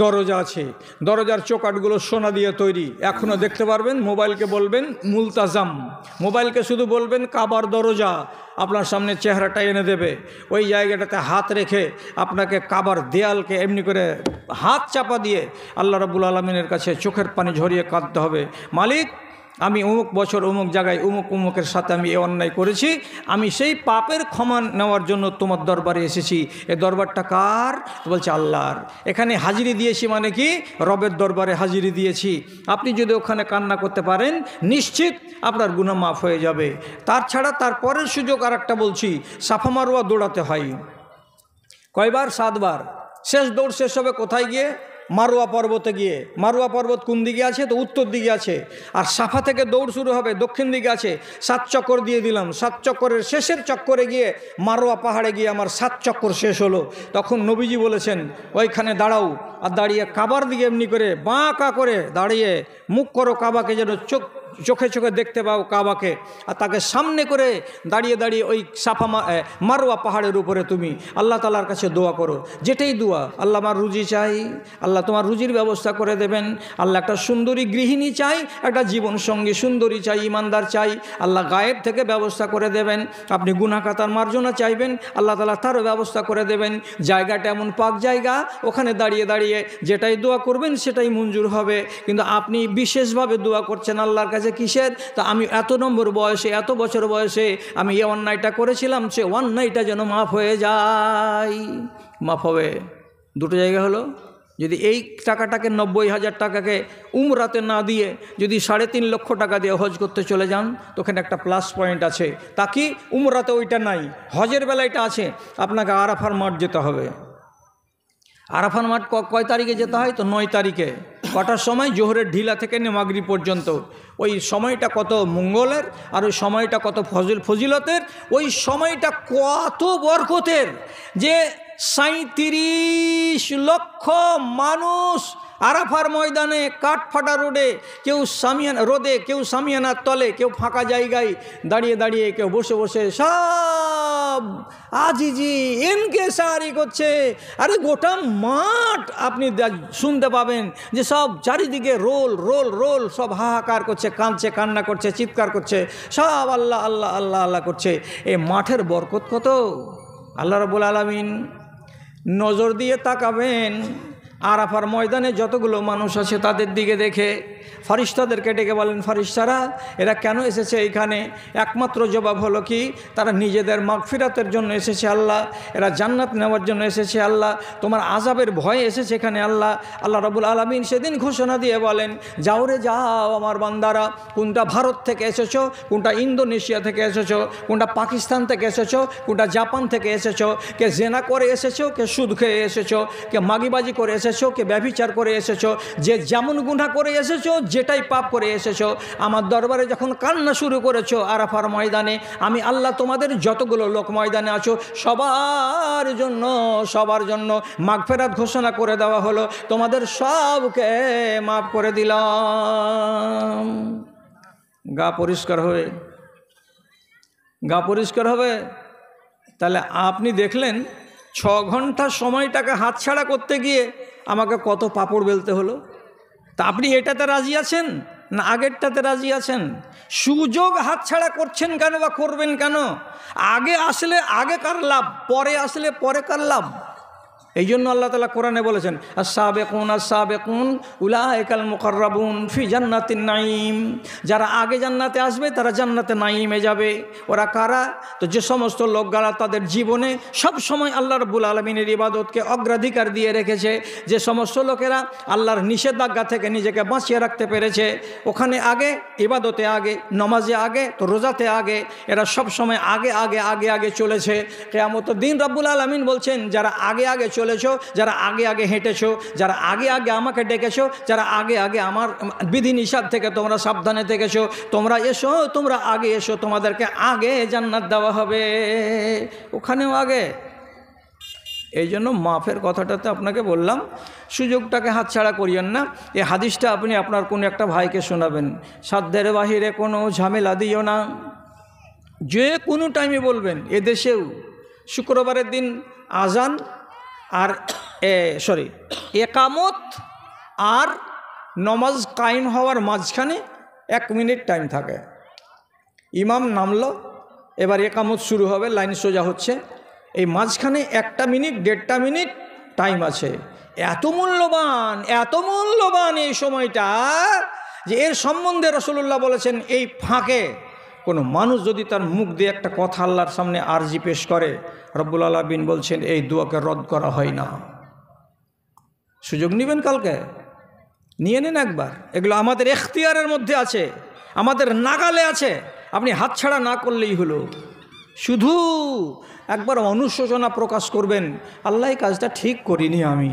দরজা আছে। দরজার চৌকাঠগুলো সোনা দিয়ে তৈরি, এখনও দেখতে পারবেন। মোবাইলকে বলবেন মুলতাজাম, মোবাইলকে শুধু বলবেন কাবার দরজা, আপনার সামনে চেহারাটা এনে দেবে। ওই জায়গাটাতে হাত রেখে আপনাকে কাবার দেয়ালকে এমনি করে হাত চাপা দিয়ে আল্লাহ রাব্বুল আলামিনের কাছে চোখের পানি ঝরিয়ে কাঁদতে হবে। মালিক, আমি অমুক বছর অমুক জায়গায় অমুকের সাথে আমি এ অন্যায় করেছি, আমি সেই পাপের ক্ষমা নেওয়ার জন্য তোমার দরবারে এসেছি। এ দরবারটা কার? বলছে আল্লাহর। এখানে হাজিরি দিয়েছি মানে কি? রবের দরবারে হাজিরি দিয়েছি। আপনি যদি ওখানে কান্না করতে পারেন, নিশ্চিত আপনার গুনাহ মাফ হয়ে যাবে। তার ছাড়া তারপরের সুযোগ আর একটা বলছি, সাফা মারওয়া দৌড়াতে হয়। কয়বার? 7 বার। শেষ দৌড় শেষ হবে কোথায় গিয়ে? মারওয়া পর্বতে গিয়ে। মারওয়া পর্বত কোন দিকে আছে? তো উত্তর দিকে আছে। আর সাফা থেকে দৌড় শুরু হবে দক্ষিণ দিকে আছে। 7 চক্কর দিয়ে দিলাম। 7 চক্করের শেষের চক্করে গিয়ে মারওয়া পাহাড়ে গিয়ে আমার 7 চক্কর শেষ হলো। তখন নবীজি বলেছেন ওইখানে দাঁড়াও, আর দাঁড়িয়ে কাবার দিকে এমনি করে বাঁকা করে দাঁড়িয়ে মুখ করো কাবাকে, যেন চোখে চোখে দেখতে পাও কাবাকে। আর তাকে সামনে করে দাঁড়িয়ে দাঁড়িয়ে ওই সাফা মারওয়া পাহাড়ের উপরে তুমি আল্লাহ তাআলার কাছে দোয়া করো। যেটাই দোয়া, আল্লাহ আমার রুজি চাই, আল্লাহ তোমার রুজির ব্যবস্থা করে দেবেন। আল্লাহ একটা সুন্দরী গৃহিণী চাই, একটা জীবন সঙ্গী সুন্দরী চাই, ইমানদার চাই, আল্লাহ গায়েব থেকে ব্যবস্থা করে দেবেন। আপনি গুনাহ খাতার মার্জনা চাইবেন, আল্লাহ তাআলা তারও ব্যবস্থা করে দেবেন। জায়গাটা এমন পাক জায়গা, ওখানে দাঁড়িয়ে দাঁড়িয়ে যেটাই দোয়া করবেন সেটাই মঞ্জুর হবে। কিন্তু আপনি বিশেষভাবে দোয়া করছেন আল্লাহর কাছে কিসের? তা আমি এত নম্বর বয়সে, এত বছর বয়সে আমি এই অন্যায়টা করেছিলাম, সে অন্যায়টা যেন মাফ হয়ে যায়। মাফ হবে। দুটো জায়গা হলো, যদি এই টাকাটাকে 90,000 টাকাকে উমরাতে না দিয়ে যদি 3.5 লক্ষ টাকা দিয়ে হজ করতে চলে যান, তো ওখানে একটা প্লাস পয়েন্ট আছে। তা কি উমরাতে ওইটা নাই, হজের বেলা এটা আছে। আপনাকে আরাফার মাঠ যেতে হবে। আরাফার মাঠ কয় তারিখে যেতে হয়? তো 9 তারিখে। কটার সময়? জোহরের ঢিলা থেকে মাগরিব পর্যন্ত। ওই সময়টা কত মঙ্গলের, আর ওই সময়টা কত ফজিলতের, ওই সময়টা কত বরকতের, যে 37 লক্ষ মানুষ আরাফার ময়দানে, কাঠফাটা রোডে, কেউ রোদে, কেউ সামিয়ানার তলে, কেউ ফাঁকা জায়গায় দাঁড়িয়ে দাঁড়িয়ে, কেউ বসে বসে সব আজিজি ইনকেসারি করছে। আরে গোটা মাঠ আপনি শুনতে পাবেন যে সব চারিদিকে রোল রোল রোল, সব হাহাকার করছে, কাঁদছে, কান্না করছে, চিৎকার করছে, সব আল্লাহ আল্লাহ আল্লাহ আল্লাহ করছে। এই মাঠের বরকত কত! আল্লাহ রাব্বুল আলামিন নজর দিয়ে তাকাবেন, আরাফার ময়দানে যতগুলো মানুষ আছে তাদের দিকে দেখে ফেরেশতাদেরকে ডেকে বলেন, ফেরেশতারা এরা কেন এসেছে এইখানে? একমাত্র জবাব হলো কি, তারা নিজেদের মাগফিরাতের জন্য এসেছে আল্লাহ, এরা জান্নাত নেওয়ার জন্য এসেছে আল্লাহ, তোমার আযাবের ভয়ে এসেছে এখানে আল্লাহ। আল্লাহ রাব্বুল আলামিন সেদিন ঘোষণা দিয়ে বলেন, যাও রে যাও আমার বান্দারা, কোনটা ভারত থেকে এসেছো, কোনটা ইন্দোনেশিয়া থেকে এসেছো, কোনটা পাকিস্তান থেকে এসেছো, কোনটা জাপান থেকে এসেছো, কে জেনা করে এসেছো, কে সুদ খেয়ে এসেছো, কে মাগিবাজি করে এসেছো, কে ব্যভিচার করে এসেছো, যে যেমন গুনাহ করে এসেছো, যেটাই পাপ করে এসেছো, আমার দরবারে যখন কান্না শুরু করেছো আরাফার ময়দানে, আমি আল্লাহ তোমাদের যতগুলো লোক ময়দানে আছো সবার জন্য মাগফিরাত ঘোষণা করে দেওয়া হলো, তোমাদের সবকে মাফ করে দিলাম। গা পরিষ্কার হবে। তাহলে আপনি দেখলেন 6 ঘন্টা সময়টাকে হাতছাড়া করতে গিয়ে আমাকে কত পাপড় বেলতে হলো। তা আপনি এটাতে রাজি আছেন না আগেরটাতে রাজি আছেন? সুযোগ হাতছাড়া করছেন কেন বা করবেন কেন? আগে আসলে আগেকার লাভ, পরে আসলে পরেকার লাভ। এই জন্য আল্লাহ তাআলা কোরআনে বলেছেন, আস-সাবিকুন উলাইকাল মুকাররাবুন ফি জান্নাতিন নাঈম। যারা আগে জান্নাতে আসবে তারা জান্নাতে নাঈমে যাবে। ওরা কারা? তো যে সমস্ত লোকরা তাদের জীবনে সব সময় আল্লাহ রাব্বুল আলামিনের ইবাদতকে অগ্রাধিকার দিয়ে রেখেছে, যে সমস্ত লোকেরা আল্লাহর নিষেধাজ্ঞা থেকে নিজেকে বাঁচিয়ে রাখতে পেরেছে, ওখানে আগে, ইবাদতে আগে, নামাজে আগে, তো রোজাতে আগে, এরা সব সময় আগে আগে আগে আগে চলেছে। কিয়ামতের দিন রাব্বুল আলামিন বলছেন, যারা আগে আগে চলেছো, যারা আগে আগে হেঁটেছো, যারা আগে আগে আমাকে ডেকেছো, যারা আগে আগে আমার বিধিনিষেধ থেকে তোমরা সাবধানে থেকেছো, তোমরা এসো, তোমরা আগে এসো, তোমাদেরকে আগে জান্নাত দেওয়া হবে, ওখানেও আগে। এই জন্য মাফের কথাটাতে আপনাকে বললাম, সুযোগটাকে হাতছাড়া করিয়েন না। এই হাদিসটা আপনি আপনার কোনো একটা ভাইকে শোনাবেন, সাধ্যের বাহিরে কোনো ঝামেলা দিও না, যে কোনো টাইমে বলবেন। এদেশেও শুক্রবারের দিন আজান আর একামত আর নমাজ কায়েম হওয়ার মাঝখানে 1 মিনিট টাইম থাকে। ইমাম নামলো, এবার একামত শুরু হবে, লাইন সোজা হচ্ছে, এই মাঝখানে 1 মিনিট 1.5 মিনিট টাইম আছে। এত মূল্যবান এই সময়টা, যে এর সম্বন্ধে রাসূলুল্লাহ বলেছেন, এই ফাঁকে কোনো মানুষ যদি তার মুখ দিয়ে একটা কথা আল্লাহর সামনে আরজি পেশ করে, রব্বুল আলামিন বলছেন এই দোয়াকে রদ করা হয় না। সুযোগ নেবেন, কালকে নিয়ে নেন একবার। এগুলো আমাদের এখতিয়ারের মধ্যে আছে, আমাদের নাগালে আছে, আপনি হাতছাড়া না করলেই হলো। শুধু একবার অনুশোচনা প্রকাশ করবেন, আল্লাহ এই কাজটা ঠিক করিনি আমি।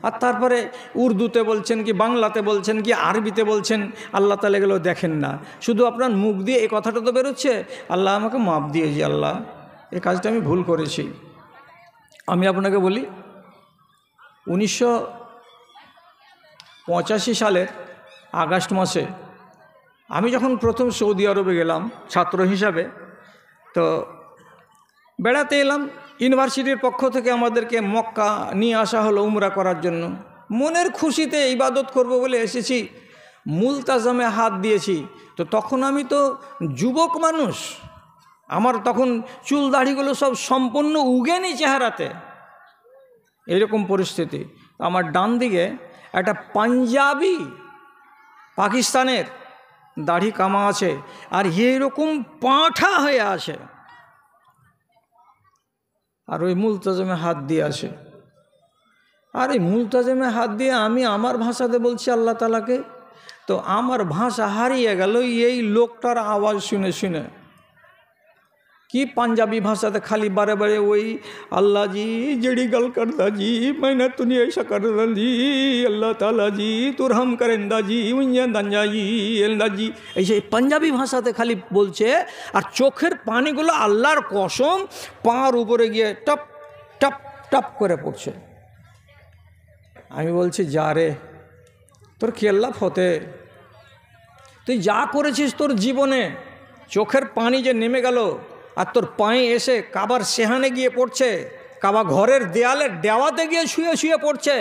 আর তারপরে উর্দুতে বলছেন কি বাংলাতে বলছেন কি আরবিতে বলছেন, আল্লাহ তাআলা এগুলো দেখেন না। শুধু আপনার মুখ দিয়ে এই কথাটা তো বেরোচ্ছে, আল্লাহ আমাকে মাফ দিয়েছি, আল্লাহ এই কাজটা আমি ভুল করেছি। আমি আপনাকে বলি, 1985 সালের আগস্ট মাসে আমি যখন প্রথম সৌদি আরবে গেলাম ছাত্র হিসাবে, তো বেড়াতে এলাম, ইউনিভার্সিটির পক্ষ থেকে আমাদেরকে মক্কা নিয়ে আসা হলো উমরা করার জন্য। মনের খুশিতে ইবাদত করব বলে এসেছি, মুলতাজামে হাত দিয়েছি। তো তখন আমি তো যুবক মানুষ, আমার তখন চুল দাড়িগুলো সব সম্পূর্ণ উগেনি চেহারাতে, এরকম পরিস্থিতি। আমার ডান দিকে একটা পাঞ্জাবি, পাকিস্তানের, দাড়ি কামা আছে, আর এইরকম পাঁঠা হয়ে আছে, আর ওই মুলতাজামে হাত দিয়ে আছে। আর এই মুলতাজেমে হাত দিয়ে আমি আমার ভাষাতে বলছি আল্লাহ তালাকে, তো আমার ভাষা হারিয়ে গেল এই লোকটার আওয়াজ শুনে শুনে। কি পাঞ্জাবি ভাষাতে খালি বারে বারে ওই আল্লাহ জি জড়ি গল করদা জি मैंने तुनी ऐसा कर दी আল্লাহ তালা জি তোর হাম করেন্দা জি দাঞ্জা জি এলদা জি, এই যে পাঞ্জাবি ভাষাতে খালি বলছে। আর চোখের পানিগুলো আল্লাহর কসম পার উপরে গিয়ে টপ টপ টপ করে পড়ছে। আমি বলছি যা রে, তোর কেল্লাফ হতে, তুই যা করেছিস তোর জীবনে, চোখের পানি যে নেমে গেল আর তোর পায়ে এসে কাবার সেহানে গিয়ে পড়ছে, কাবা ঘরের দেয়ালে দেওয়াতে গিয়ে শুয়ে শুয়ে পড়ছে।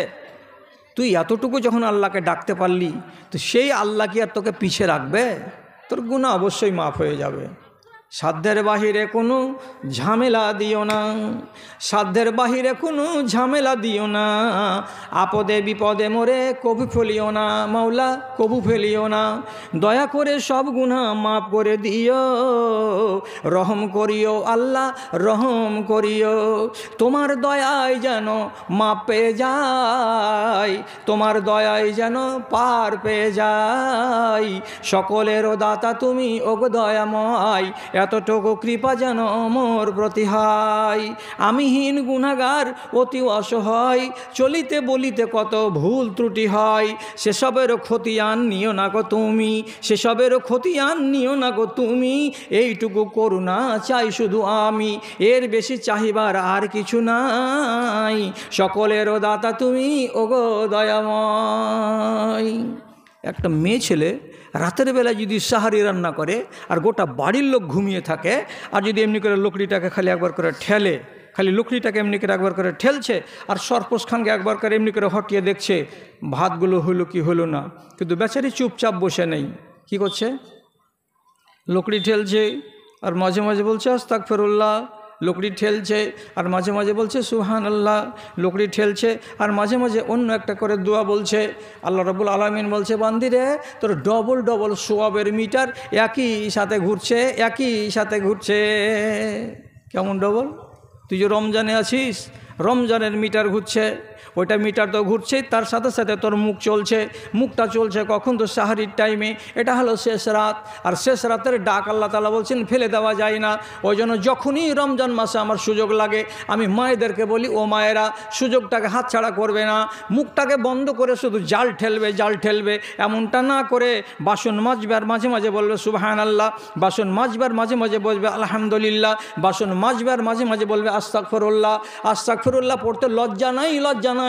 তুই এতটুকু যখন আল্লাহকে ডাকতে পারলি, তো সেই আল্লাহ কি আর তোকে পিছে রাখবে? তোর গুনাহ অবশ্যই মাফ হয়ে যাবে। সাধ্যের বাহিরে কোনো ঝামেলা দিও না, সাধ্যের বাহিরে কোনো ঝামেলা দিও না, আপদে বিপদে মোরে কবু ফেলিও না মাওলা, কবু ফেলিও না। দয়া করে সব গুনাহ মাফ করে দিও, রহম করিও আল্লাহ, রহম করিও। তোমার দয়ায় যেন মাপ পেয়ে যায়, তোমার দয়ায় যেন পার পেয়ে যায়। সকলেরও দাতা তুমি ওগো দয়াময়, এতটুকু কৃপা যেন মোর প্রতি হয়। আমি হীন গুনাহগার অতি অসহায়, চলিতে বলিতে কত ভুল ত্রুটি হয়। সেসবেরও খতিয়ান নিও না গো তুমি, সেসবেরও খতিয়ান নিও না গো তুমি। এইটুকু করুণা চাই শুধু আমি, এর বেশি চাহিবার আর কিছু নাই। সকলেরও দাতা তুমি ওগো দয়াময়। একটা মেয়ে ছেলে রাতের বেলা যদি সাহারি রান্না করে আর গোটা বাড়ির লোক ঘুমিয়ে থাকে, আর যদি এমনি করে লকড়িটাকে খালি একবার করে ঠেলে, খালি লকড়িটাকে এমনি করে একবার করে ঠেলছে, আর সরপোষ খানকে একবার করে এমনি করে হটিয়ে দেখছে ভাতগুলো হলো কি হলো না, কিন্তু বেচারি চুপচাপ বসে নেই। কি করছে? লকড়ি ঠেলছে আর মাঝে মাঝে বলছে আস্তাগফিরুল্লাহ, লকড়ি ঠেলছে আর মাঝে মাঝে বলছে সুবহানাল্লাহ, লকড়ি ঠেলছে আর মাঝে মাঝে অন্য একটা করে দোয়া বলছে। আল্লাহ রাব্বুল আলামিন বলছে বান্দিরে তোর ডবল ডবল সোয়াবের মিটার একই সাথে ঘুরছে, একই সাথে ঘুরছে। কেমন ডবল? তুই যে রমজানে আছিস, রমজানের মিটার ঘুরছে, ওইটা মিটার তো ঘুরছে, তার সাথে সাথে তোর মুখ চলছে, মুখটা চলছে কখন? তো সাহারির টাইমে। এটা হলো শেষ রাত, আর শেষ রাতের ডাক আল্লাহ তাআলা বলছেন ফেলে দেওয়া যায় না। ওই জন্য যখনই রমজান মাসে আমার সুযোগ লাগে, আমি মায়েদেরকে বলি ও মায়েরা সুযোগটাকে হাতছাড়া করবে না, মুখটাকে বন্ধ করে শুধু জাল ঠেলবে, জাল ঠেলবে। এমনটা না করে বাসন মাজবার মাঝে মাঝে বলবে সুবহানাল্লাহ, বাসন মাজবার মাঝে মাঝে বলবে আলহামদুলিল্লাহ, বাসন মাজবার মাঝে মাঝে বলবে আস্তাগফিরুল্লাহ। আস্তাগফিরুল্লাহ পড়তে লজ্জা নাই, লজ্জা নাই।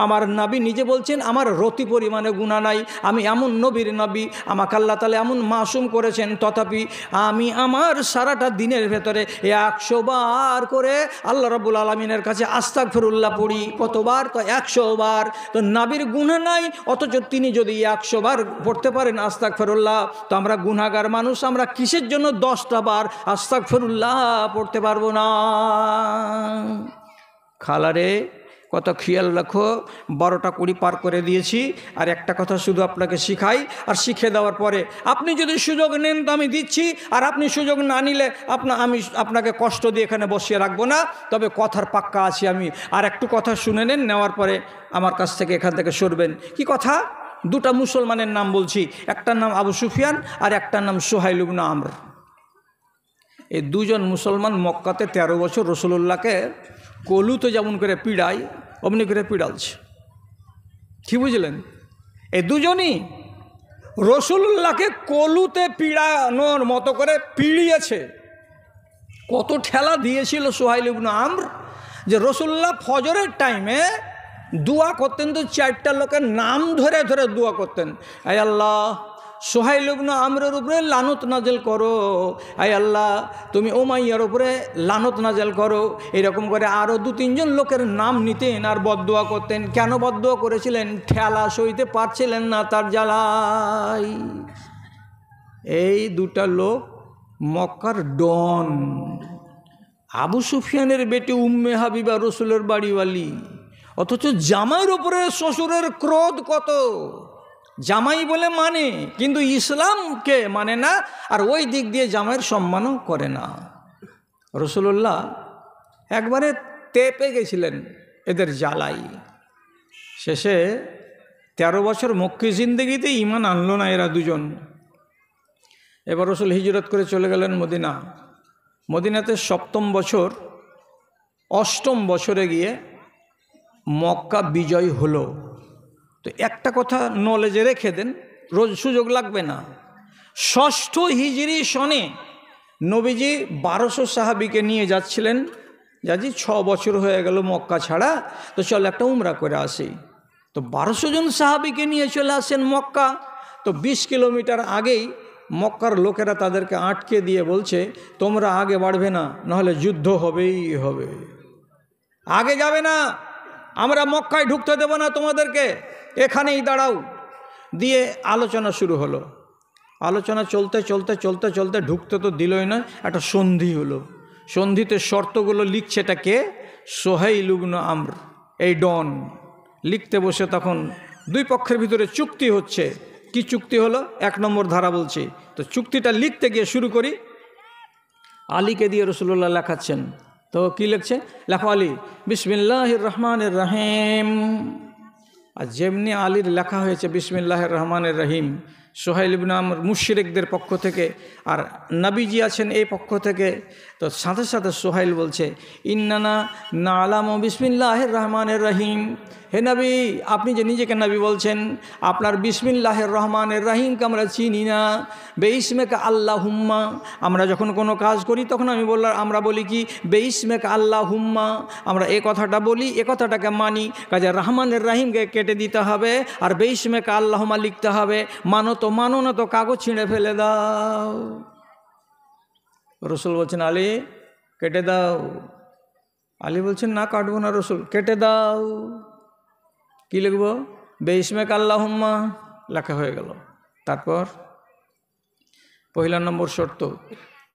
আমার নবী নিজে বলছেন আমার রতি পরিমাণে গুনাহ নাই। আমি এমন নবীর নবী, আমাকে আল্লাহ তাআলা এমন মাসুম করেছেন, তথাপি আমি আমার সারাটা দিনের ভেতরে 100 বার করে আল্লাহ রাব্বুল আলামিনের কাছে আস্তাগফিরুল্লাহ পড়ি। কতবার? তো 100 বার। তো নবীর গুনাহ নাই, অথচ তিনি যদি 100 বার পড়তে পারেন আস্তাগফিরুল্লাহ, তো আমরা গুনাহগার মানুষ, আমরা কিসের জন্য 10টা বার আস্তাগফিরুল্লাহ পড়তে পারবো না? খালারে কত খেয়াল রাখো, 12টা 20 পার করে দিয়েছি। আর একটা কথা শুধু আপনাকে শিখাই, আর শিখে দেওয়ার পরে আপনি যদি সুযোগ নেন তো আমি দিচ্ছি, আর আপনি সুযোগ না নিলে আমি আপনাকে কষ্ট দিয়ে এখানে বসিয়ে রাখবো না। তবে কথার পাক্কা আছি আমি। আর একটু কথা শুনে নেন, নেওয়ার পরে আমার কাছ থেকে এখান থেকে সরবেন। কি কথা? 2টা মুসলমানের নাম বলছি, একটার নাম আবু সুফিয়ান আর একটার নাম সুহাইল ইবনে আমর। এই 2 জন মুসলমান মক্কাতে 13 বছর রাসূলুল্লাহকে কলুতে যেমন করে পিড়ায় অমনি করে পিড়ালছে। কি বুঝলেন? এই 2 জনই রাসূলুল্লাহকে কলুতে পিড়ানোর মতো করে পিড়িয়েছে। কত ঠেলা দিয়েছিল সুহাইল ইবনে আমর, যে রাসূলুল্লাহ ফজরের টাইমে দোয়া করতেন, তো 4টা লোকের নাম ধরে ধরে দোয়া করতেন। আয় আল্লাহ সুহাইল ইবনে আমরের উপরে লানত নাজেল করো, আয় আল্লাহ তুমি উমাইয়ার উপরে লানত নাজেল করো। এরকম করে আরও 2-3 জন লোকের নাম নিতেন আর বদদোয়া করতেন। কেন বদদোয়া করেছিলেন? ঠেলা সইতে পারছিলেন না তার জ্বালায়। এই 2টা লোক মক্কার ডন। আবু সুফিয়ানের বেটি উম্মে হাবিবা রসুলের বাড়িওয়ালি, অথচ জামাইয়ের উপরে শ্বশুরের ক্রোধ কত। জামাই বলে মানে, কিন্তু ইসলামকে মানে না, আর ওই দিক দিয়ে জামাইয়ের সম্মানও করে না। রাসূলুল্লাহ একবারে তেপে গেছিলেন এদের জ্বালাই। শেষে 13 বছর মক্কি জিন্দেগিতে ঈমান আনলো না এরা দুজন। এবার রাসূল হিজরত করে চলে গেলেন মদিনা। মদিনাতে 7ম বছর 8ম বছরে গিয়ে মক্কা বিজয় হলো। তো একটা কথা নলেজে রেখে দেন, রোজ সুযোগ লাগবে না। 6ষ্ঠ হিজরি সনে নবীজি 1200 সাহাবিকে নিয়ে যাচ্ছিলেন। যাজি 6 বছর হয়ে গেল মক্কা ছাড়া, তো চল একটা উমরা করে আসি। তো 1200 জন সাহাবিকে নিয়ে চলে আসেন মক্কা। তো 20 কিলোমিটার আগেই মক্কার লোকেরা তাদেরকে আটকে দিয়ে বলছে, তোমরা আগে বাড়বে না, নাহলে যুদ্ধ হবেই হবে, আগে যাবে না, আমরা মক্কায় ঢুকতে দেব না তোমাদেরকে, এখানেই দাঁড়াও। দিয়ে আলোচনা শুরু হলো। আলোচনা চলতে চলতে চলতে চলতে ঢুকতে তো দিলই না, একটা সন্ধি হলো। সন্ধিতে শর্তগুলো লিখছে এটা কে? সোহাইল ইবনে আমর, এই ডন লিখতে বসে। তখন দুই পক্ষের ভিতরে চুক্তি হচ্ছে। কি চুক্তি হলো? 1 নম্বর ধারা বলছি। তো চুক্তিটা লিখতে গিয়ে শুরু করি। আলীকে দিয়ে রাসূলুল্লাহ লেখাচ্ছেন। তো কি লিখছে? লেখো আলী, বিসমিল্লাহির রহমানির রহিম। আর যেমনি আলীর লেখা হয়েছে বিসমিল্লাহির রহমানির রহিম, সোহাইল ইবনে আমর মুশরিকদের পক্ষ থেকে, আর নবীজি আছেন এই পক্ষ থেকে। তো সাথে সাথে সোহাইল বলছে, ইন্নানা নালামু বিসমিল্লাহির রহমানির রহিম। হে নবী, আপনি যে নিজেকে নবী বলছেন, আপনার বিসমিল্লাহির রহমানির রহিমকে আমরা চিনি না। বেইসমেকা আল্লাহুম্মা, আমরা যখন কোনো কাজ করি তখন আমরা বলি কি বেইসমেকা আল্লাহুম্মা, আমরা এ কথাটা বলি, এ কথাটাকে মানি। কাজে রহমানের রহিমকে কেটে দিতে হবে, আর বেইসমেকা আল্লাহুম্মা লিখতে হবে। মানো না তো কাগজ ছিঁড়ে ফেলে দাও। রসুল বলছেন, আলী কেটে দাও। আলী বলছেন, না কাটবো না রসুল, কেটে দাও। কি লিখব? বেইসমেকা আল্লাহুম্মা লেখা হয়ে গেল। তারপর 1 নম্বর শর্ত,